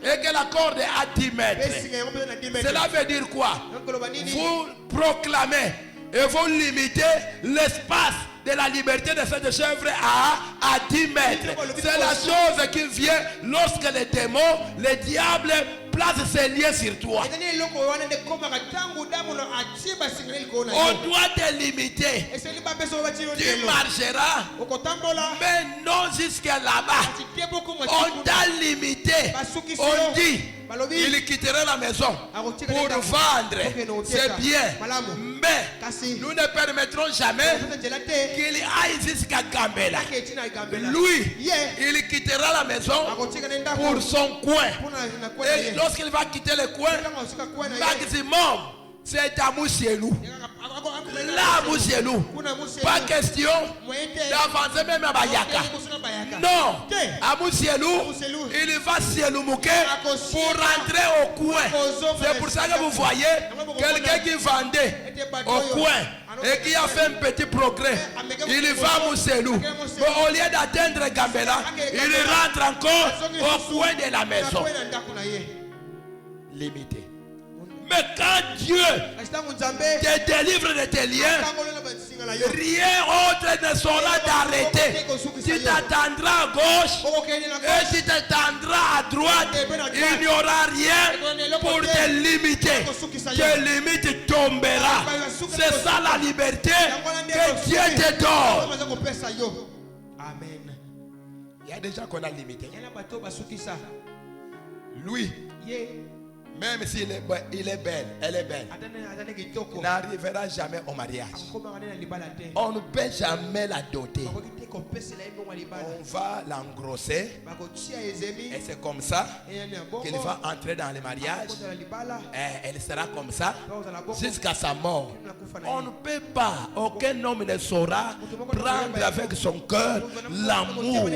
et que la corde est à 10 mètres. Cela veut dire quoi? Vous proclamez et vous limitez l'espace de la liberté de cette chèvre à 10 mètres. C'est la chose qui vient lorsque les démons, les diables placent ses liens sur toi. On doit te limiter. Tu marcheras, mais non jusqu'à là-bas. On t'a limité. On dit, il quitterait la maison pour vendre. C'est bien. Mais nous ne permettrons jamais qu'il aille jusqu'à Gambela. Lui, il quittera la maison pour son coin. Et lorsqu'il va quitter le coin, maximum C'est à Moussielou. Là, Moussielou. Pas question d'avancer même à Bayaka. Non. À Moussielou, il va Sieloumouké pour rentrer au coin. C'est pour ça que vous voyez quelqu'un qui vendait au coin et qui a fait un petit progrès. Il va à Moussielou. Au lieu d'atteindre Gambela, il rentre encore au coin de la maison. Limité. Mais quand Dieu te délivre de tes liens, rien autre ne saura t'arrêter. Tu t'attendras à gauche et tu t'attendras à droite. Il n'y aura rien pour te limiter. Tes limites tombera. C'est ça la liberté que Dieu te donne. Amen. Il y a des gens qu'on a limités. Lui, même s'il est belle, elle est belle, n'arrivera jamais au mariage. On ne peut jamais la doter. On va l'engrosser et c'est comme ça qu'il va entrer dans le mariage. Et elle sera comme ça jusqu'à sa mort. On ne peut pas, aucun homme ne saura prendre avec son cœur l'amour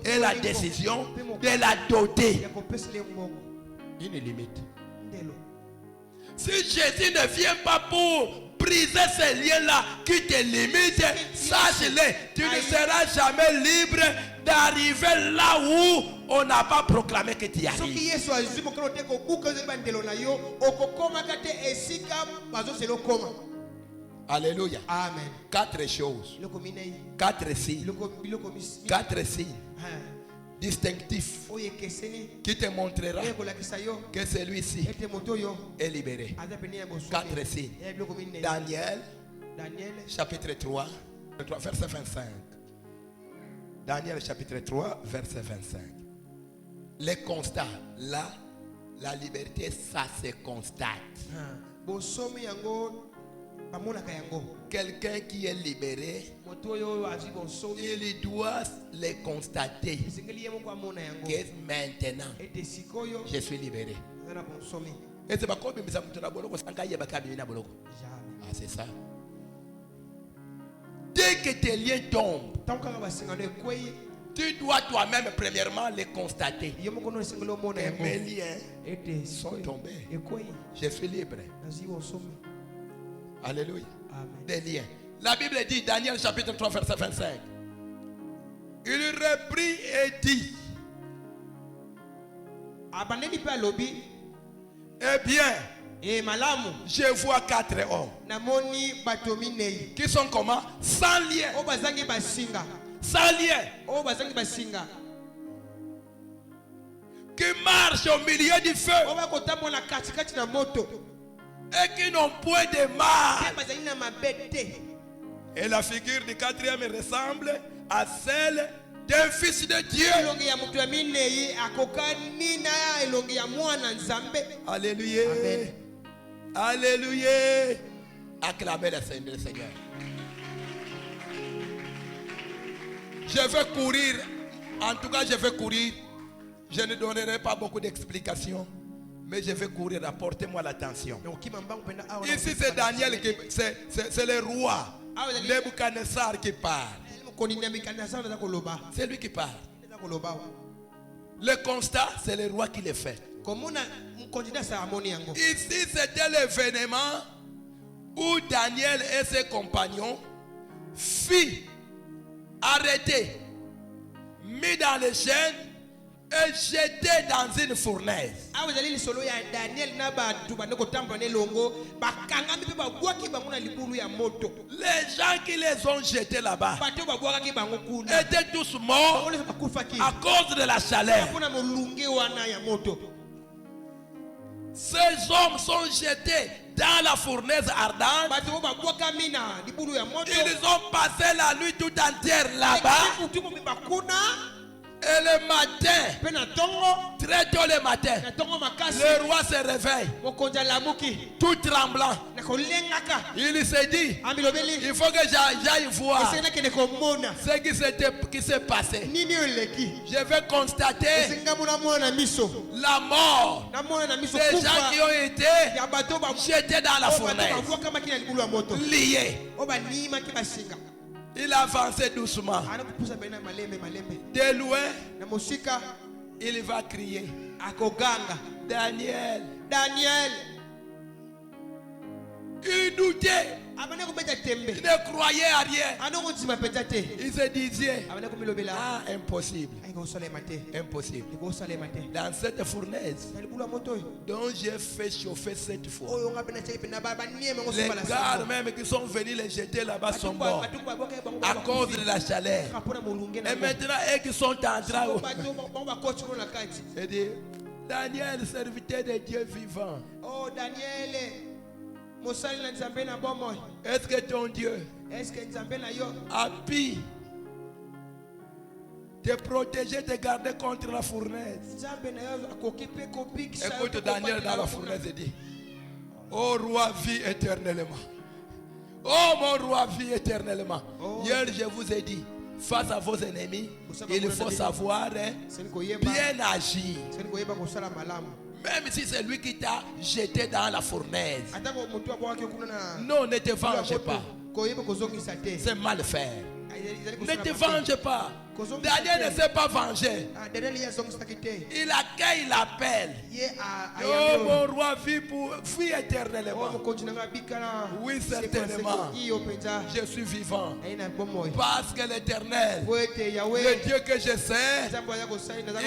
et la décision de la doter. Une limite. Si Jésus ne vient pas pour briser ces liens-là qui te limitent, sache-le, tu ne seras jamais libre d'arriver là où on n'a pas proclamé que tu y arrives. Alléluia. Amen. 4 choses. 4 signes. 4 signes distinctif qui te montrera que celui-ci est libéré. 4 signes. Daniel chapitre 3 verset 25. Daniel chapitre 3 verset 25. Les constats là, la liberté, ça se constate. Quelqu'un qui est libéré, il doit les constater que maintenant je suis libéré. Et c'est pas comme c'est ça. Dès que tes liens tombent, tu dois toi-même premièrement les constater. Et mes liens sont tombés. Je suis libre. Alléluia. Amen. Des liens. La Bible dit, Daniel chapitre 3 verset 25. Il reprit et dit, eh bien, je vois 4 hommes qui sont comment? Sans lien. Sans lien. Qui marchent au milieu du feu. Et qui n'ont point de mal. Et la figure du 4e ressemble à celle d'un fils de Dieu. Alléluia. Amen. Alléluia. Acclamez le Seigneur. Je vais courir. En tout cas, je vais courir. Je ne donnerai pas beaucoup d'explications. Mais je vais courir, apportez-moi l'attention. Ici c'est Daniel, c'est le roi Nebuchadnezzar qui parle. C'est lui qui parle. Le constat, c'est le roi qui le fait. Ici c'était l'événement où Daniel et ses compagnons furent arrêtés, mis dans les chaînes et jeté dans une fournaise. Les gens qui les ont jetés là-bas étaient tous morts à cause de la chaleur. Ces hommes sont jetés dans la fournaise ardente. Ils ont passé la nuit tout entière là-bas. Et le matin, très tôt le matin, le roi se réveille, tout tremblant. Il s'est dit, il faut que j'aille voir ce qui s'est passé. Je vais constater la mort des gens qui ont été jetés dans la fournaise, liés. Il avançait doucement. De loin, il va crier. Daniel. Il doutait. Il ne croyait à rien. Il se disait, ah, impossible. Impossible. Dans cette fournaise dont j'ai fait chauffer cette fois, les gars même qui sont venus les jeter là-bas sont morts à cause de la chaleur. Et maintenant, eux qui sont en train, il dit, Daniel, serviteur de Dieu vivant. Oh, Daniel. Est-ce que ton Dieu a pu te protéger, te garder contre la fournaise? Écoute Daniel dans la fournaise et dit, oh roi, vis éternellement. Oh mon roi, vis éternellement. Hier je vous ai dit, face à vos ennemis, il faut savoir bien agir. Même si c'est lui qui t'a jeté dans la fournaise. Non, ne te venge pas. C'est mal faire. Ne te venge pas. Daniel ne s'est pas vengé. Il accueille l'appel. Oh mon roi, vis éternellement. Oui, certainement. Je suis vivant. Parce que l'Éternel, le Dieu que je sais,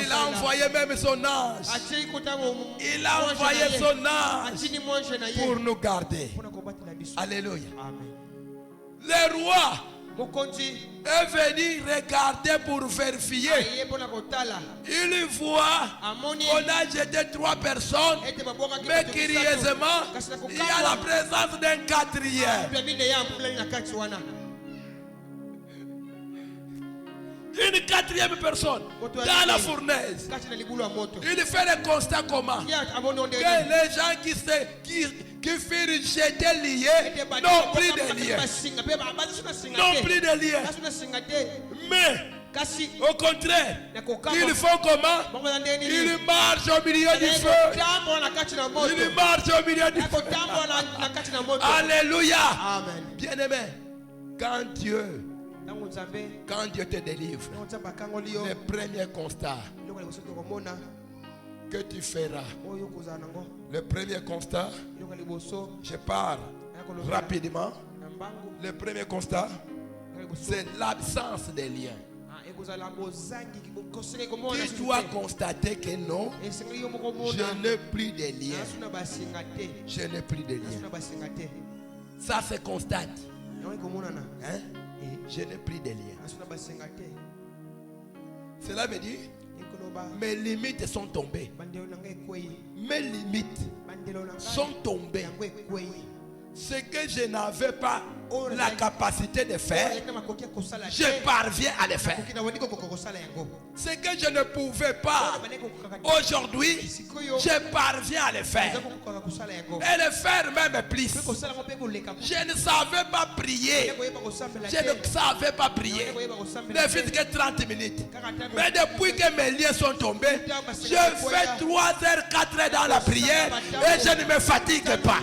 il a envoyé même son ange. Il a envoyé son ange pour nous garder. Alléluia. Le roi est venu regarder pour vérifier. Il voit qu'on a jeté 3 personnes, mais curieusement, il y a la présence d'un 4e. Une 4e personne dans la fournaise. Il fait le constat comment? Que les gens qui furent jetés liés n'ont plus de liens. N'ont plus de liens. Mais au contraire, ils font comment? Ils marchent au milieu du feu. Ils marchent au milieu du feu. Alléluia. Bien-aimé, quand Dieu te délivre, le premier constat que tu feras, le premier constat, je pars rapidement. Le premier constat, c'est l'absence des liens. Tu dois constater que non, je n'ai plus de liens. Je n'ai plus de liens. Ça se constate. Hein? Je n'ai plus de liens. Cela veut dire, mes limites sont tombées. Mes limites sont tombées. Ce que je n'avais pas la capacité de faire, je parviens à le faire. Ce que je ne pouvais pas aujourd'hui, je parviens à le faire. Et le faire même plus. Je ne savais pas prier. Je ne savais pas prier. Ne fût que 30 minutes. Mais depuis que mes liens sont tombés, je fais 3 heures, 4 heures dans la prière et je ne me fatigue pas.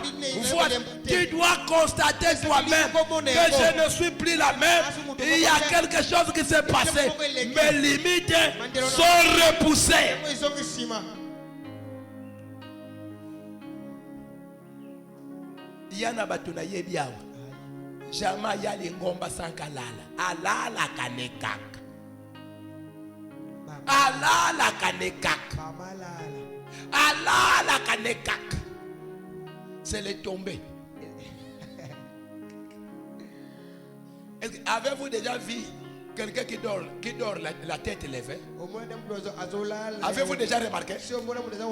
Voilà. Tu dois constater toi-même que je ne suis plus la même. Il y a quelque chose qui s'est passé. Mes limites sont repoussées. Yana batuna yebiawa. Jama yali ngomba sankalala. Alala kanekaka. Alala kanekaka. Alala kanekaka. C'est le tombé. Avez-vous déjà vu quelqu'un qui dort la tête levée? Avez-vous déjà remarqué?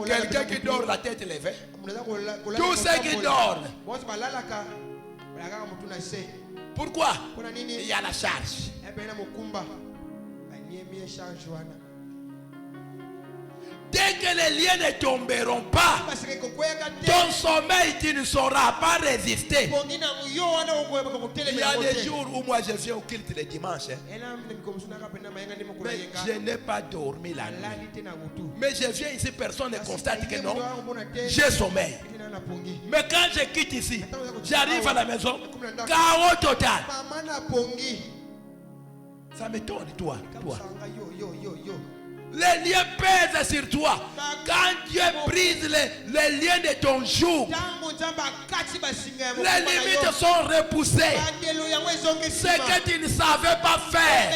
Quelqu'un qui dort la tête levée. Tous ceux qui dorment. Pourquoi? Il y a la charge. que les liens ne tomberont pas, ton sommeil, tu ne sauras pas résister. Il y a des jours où moi je viens au culte le dimanche. Mais je n'ai pas dormi la nuit. Mais je viens ici, personne ne constate que non, j'ai sommeil. Mais quand je quitte ici, j'arrive à la maison, chaos total. Ça m'étonne, toi. Les liens pèsent sur toi. Quand Dieu brise les liens de ton jour, les limites sont repoussées. Ce que tu ne savais pas faire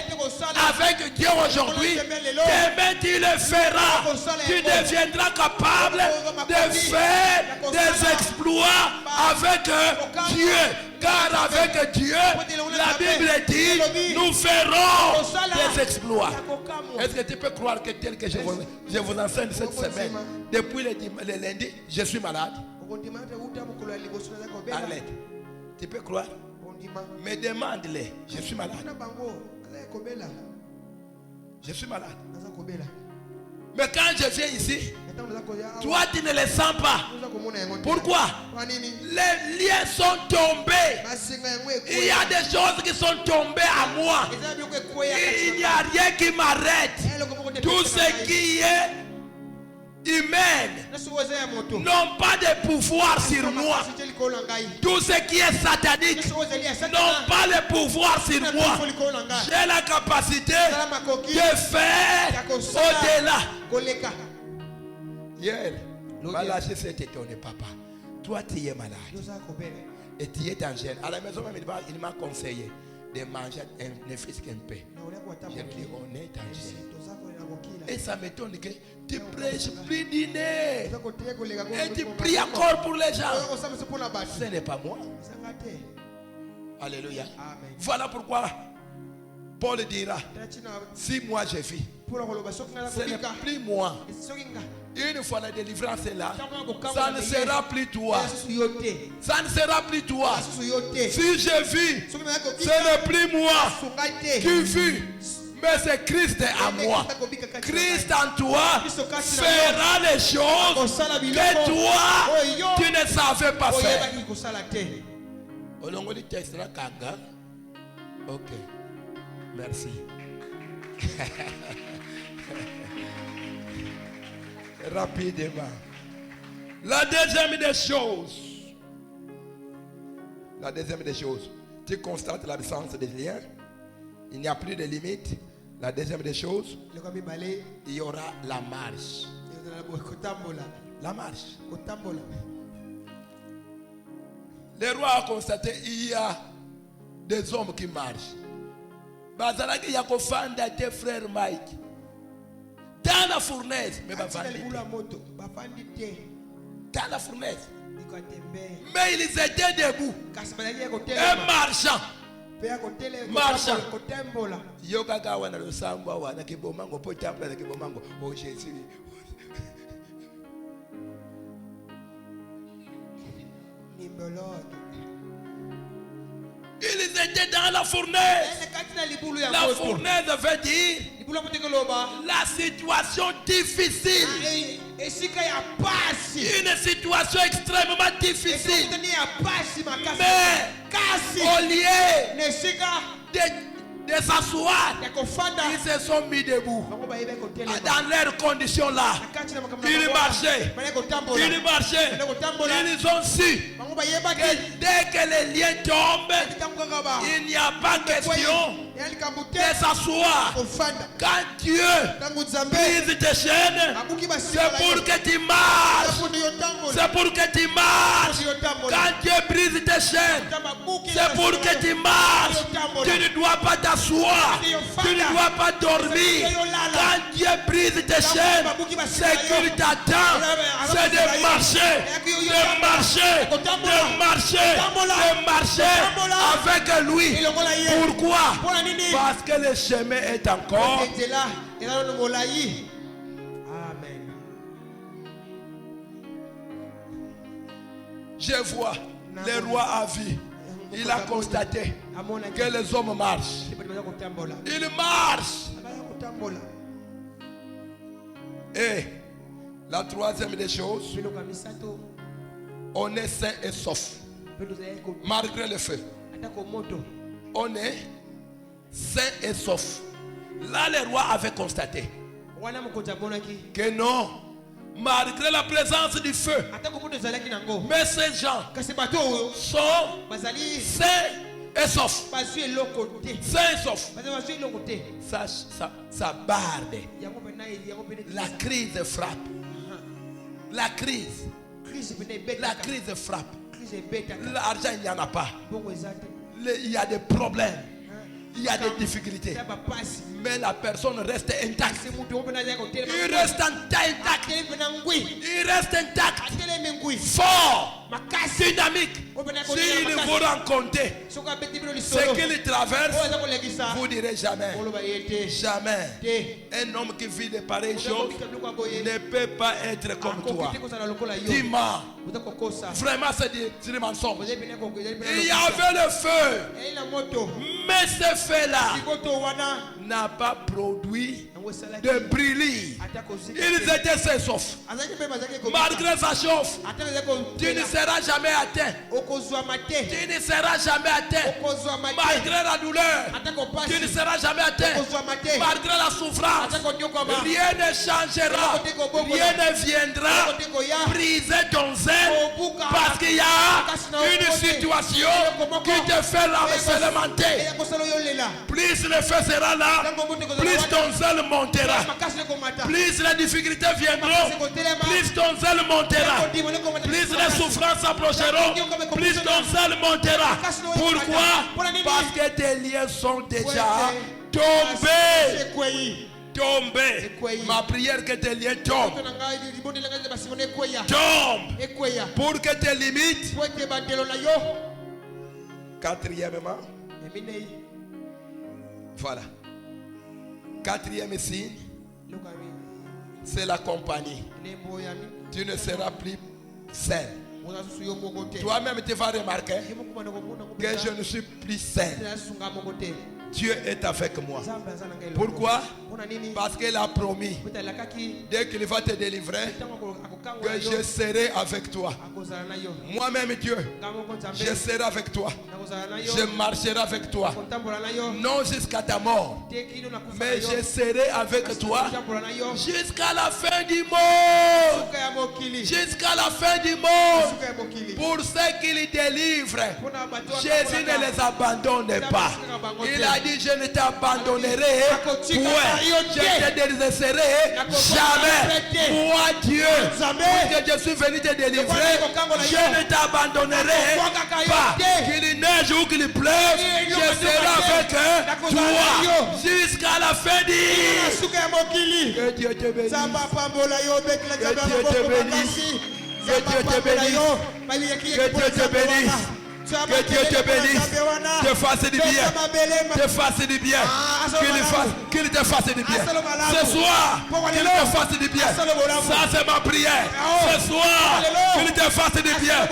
avec Dieu aujourd'hui, demain tu le feras. Tu deviendras capable de faire des exploits avec Dieu. Car avec Dieu, la Bible dit, nous ferons des exploits. Est-ce que tu peux croire que tel que je vous enseigne cette semaine, depuis le lundi, je suis malade? Arrête. Tu peux croire? Mais demande-les. Je suis malade. Je suis malade. Mais quand je viens ici, toi tu ne les sens pas. Pourquoi? Les liens sont tombés. Il y a des choses qui sont tombées à moi. Il n'y a rien qui m'arrête. Tout ce qui est humain n'ont pas de pouvoir sur moi. Tout ce qui est satanique n'ont pas le pouvoir sur moi. J'ai la capacité de faire au-delà. Hier, Malachi s'est étonné, papa. Toi, tu es malade. Et tu es en gêne. À la maison, il m'a conseillé de manger ne fût-ce qu'un peu. Je lui dis, on est en gêne. Et ça m'étonne que tu prêches plus dîner. Et tu pries encore pour les gens. Ce n'est pas moi. Alléluia. Voilà pourquoi Paul dira, si moi je vis, ce n'est plus moi. Une fois la délivrance est là, ça ne sera plus toi. Ça ne sera plus toi. Si je vis, ce n'est plus moi qui vis, mais c'est Christ à moi. Christ en toi fera les choses que toi tu ne savais pas faire. Ok, merci. Rapidement. La deuxième des choses, tu constates l'absence des liens. Il n'y a plus de limites. La deuxième des choses, il y aura la marche. La marche. Le roi a constaté il y a des hommes qui marchent. Bazalaki Yakofanda tes frères Mike. Dans la fournaise, mais dans la fournaise. Mais ils étaient debout. Et marchant. Yoga wana lo samba wana kibomango po temple de kibomango. Oh Jésus. Ils étaient dans la fournaise. La fournaise veut dire la situation difficile. Une situation extrêmement difficile. Mais au lieu de s'asseoir, ils se sont mis debout. Dans leurs conditions là, ils marchaient. Ils ont su que dès que les liens tombent, il n'y a pas question de s'asseoir. Quand Dieu brise tes chaînes, c'est pour que tu marches. C'est pour que tu marches. Quand Dieu brise tes chaînes, c'est pour que tu marches. Tu ne dois pas t'asseoir. Tu ne dois pas dormir. Quand Dieu brise tes chaînes, c'est qu'il t'attend. C'est de marcher. De marcher avec lui. Pourquoi? Parce que le chemin est encore. Amen. Je vois le roi a vu. Il a constaté que les hommes marchent. Ils marchent. Et La troisième des choses, on est sain et sauf. Malgré le feu. On est sain et sauf. Là, les rois avaient constaté que non, malgré la présence du feu, mais ces gens sont sains et saufs. Sains et saufs. Ça barde. La crise frappe. La crise frappe. L'argent, il n'y en a pas. Il y a des problèmes. Il y a des difficultés. Mais la personne reste intacte. Il reste intact. Il reste intact. Fort. Dynamique. S'il vous rencontrez ce qu'il traverse, vous direz jamais. Jamais. Un homme qui vit de pareilles choses ne peut pas être comme toi. Dis-moi. Vraiment, c'est du mensonge. Il y avait le feu. Mais ce feu-là n'a pas produit de brûlis. Ils étaient sains saufs. Malgré sa chauffe, tu ne seras jamais atteint. Tu ne seras jamais atteint. Malgré la douleur, tu ne seras jamais atteint. Malgré la souffrance, rien ne changera. Rien ne viendra briser ton zèle. Parce qu'il y a une situation qui te fait l'enseignementer. Plus le feu sera là, plus ton zèle montera. Plus les difficultés viendront, plus ton zèle montera. Plus les souffrances s'approcheront, plus ton zèle montera. Pourquoi? Parce que tes liens sont déjà tombés. Ma prière que tes liens tombent. Pour que tes limites. Quatrièmement. Voilà. Quatrième signe, c'est la compagnie. Tu ne seras plus seul. Toi-même, tu vas remarquer que je ne suis plus seul. Dieu est avec moi. Pourquoi? Parce qu'il a promis, dès qu'il va te délivrer, que je serai avec toi. Moi-même, Dieu, je serai avec toi. Je marcherai avec toi. Non jusqu'à ta mort, mais je serai avec toi jusqu'à la fin du monde. Jusqu'à la fin du monde. Pour ceux qui les délivrent, Jésus ne les abandonne pas. Il a dit, je ne t'abandonnerai point. Je te délaisserai jamais. Moi, Dieu, parce que je suis venu te délivrer, je ne t'abandonnerai pas. Qu'il neige ou qu'il pleuve, je serai avec toi jusqu'à la fin du monde. Que Dieu te bénisse. Que Dieu te bénisse. Que Dieu te bénisse. Que Dieu te bénisse. Que Dieu te bénisse, te fasse du bien, te fasse du bien, qu'il te fasse du bien. Ce soir, qu'il te fasse du bien. Ça c'est ma prière. Ce soir, qu'il te fasse du bien.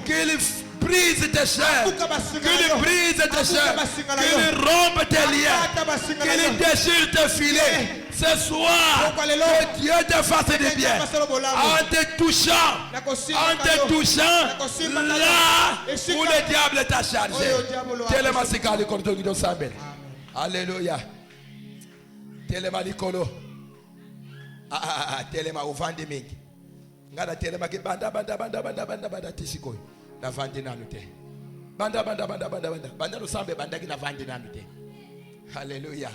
Qu'il brise tes chaînes, qu'il brise tes chaînes, qu'il rompe tes liens, qu'il déchire tes filets. Ce soir, que Dieu te fasse du bien. En te touchant, là où le diable t'a chargé. Telema sikali korto gido sambe. Alléluia. Telema likolo. Telema uvandi mingi. Ngada telema ki banda tisiko. Na vandi nanute. Banda no sambe banda ki na vandi nanute. Alléluia.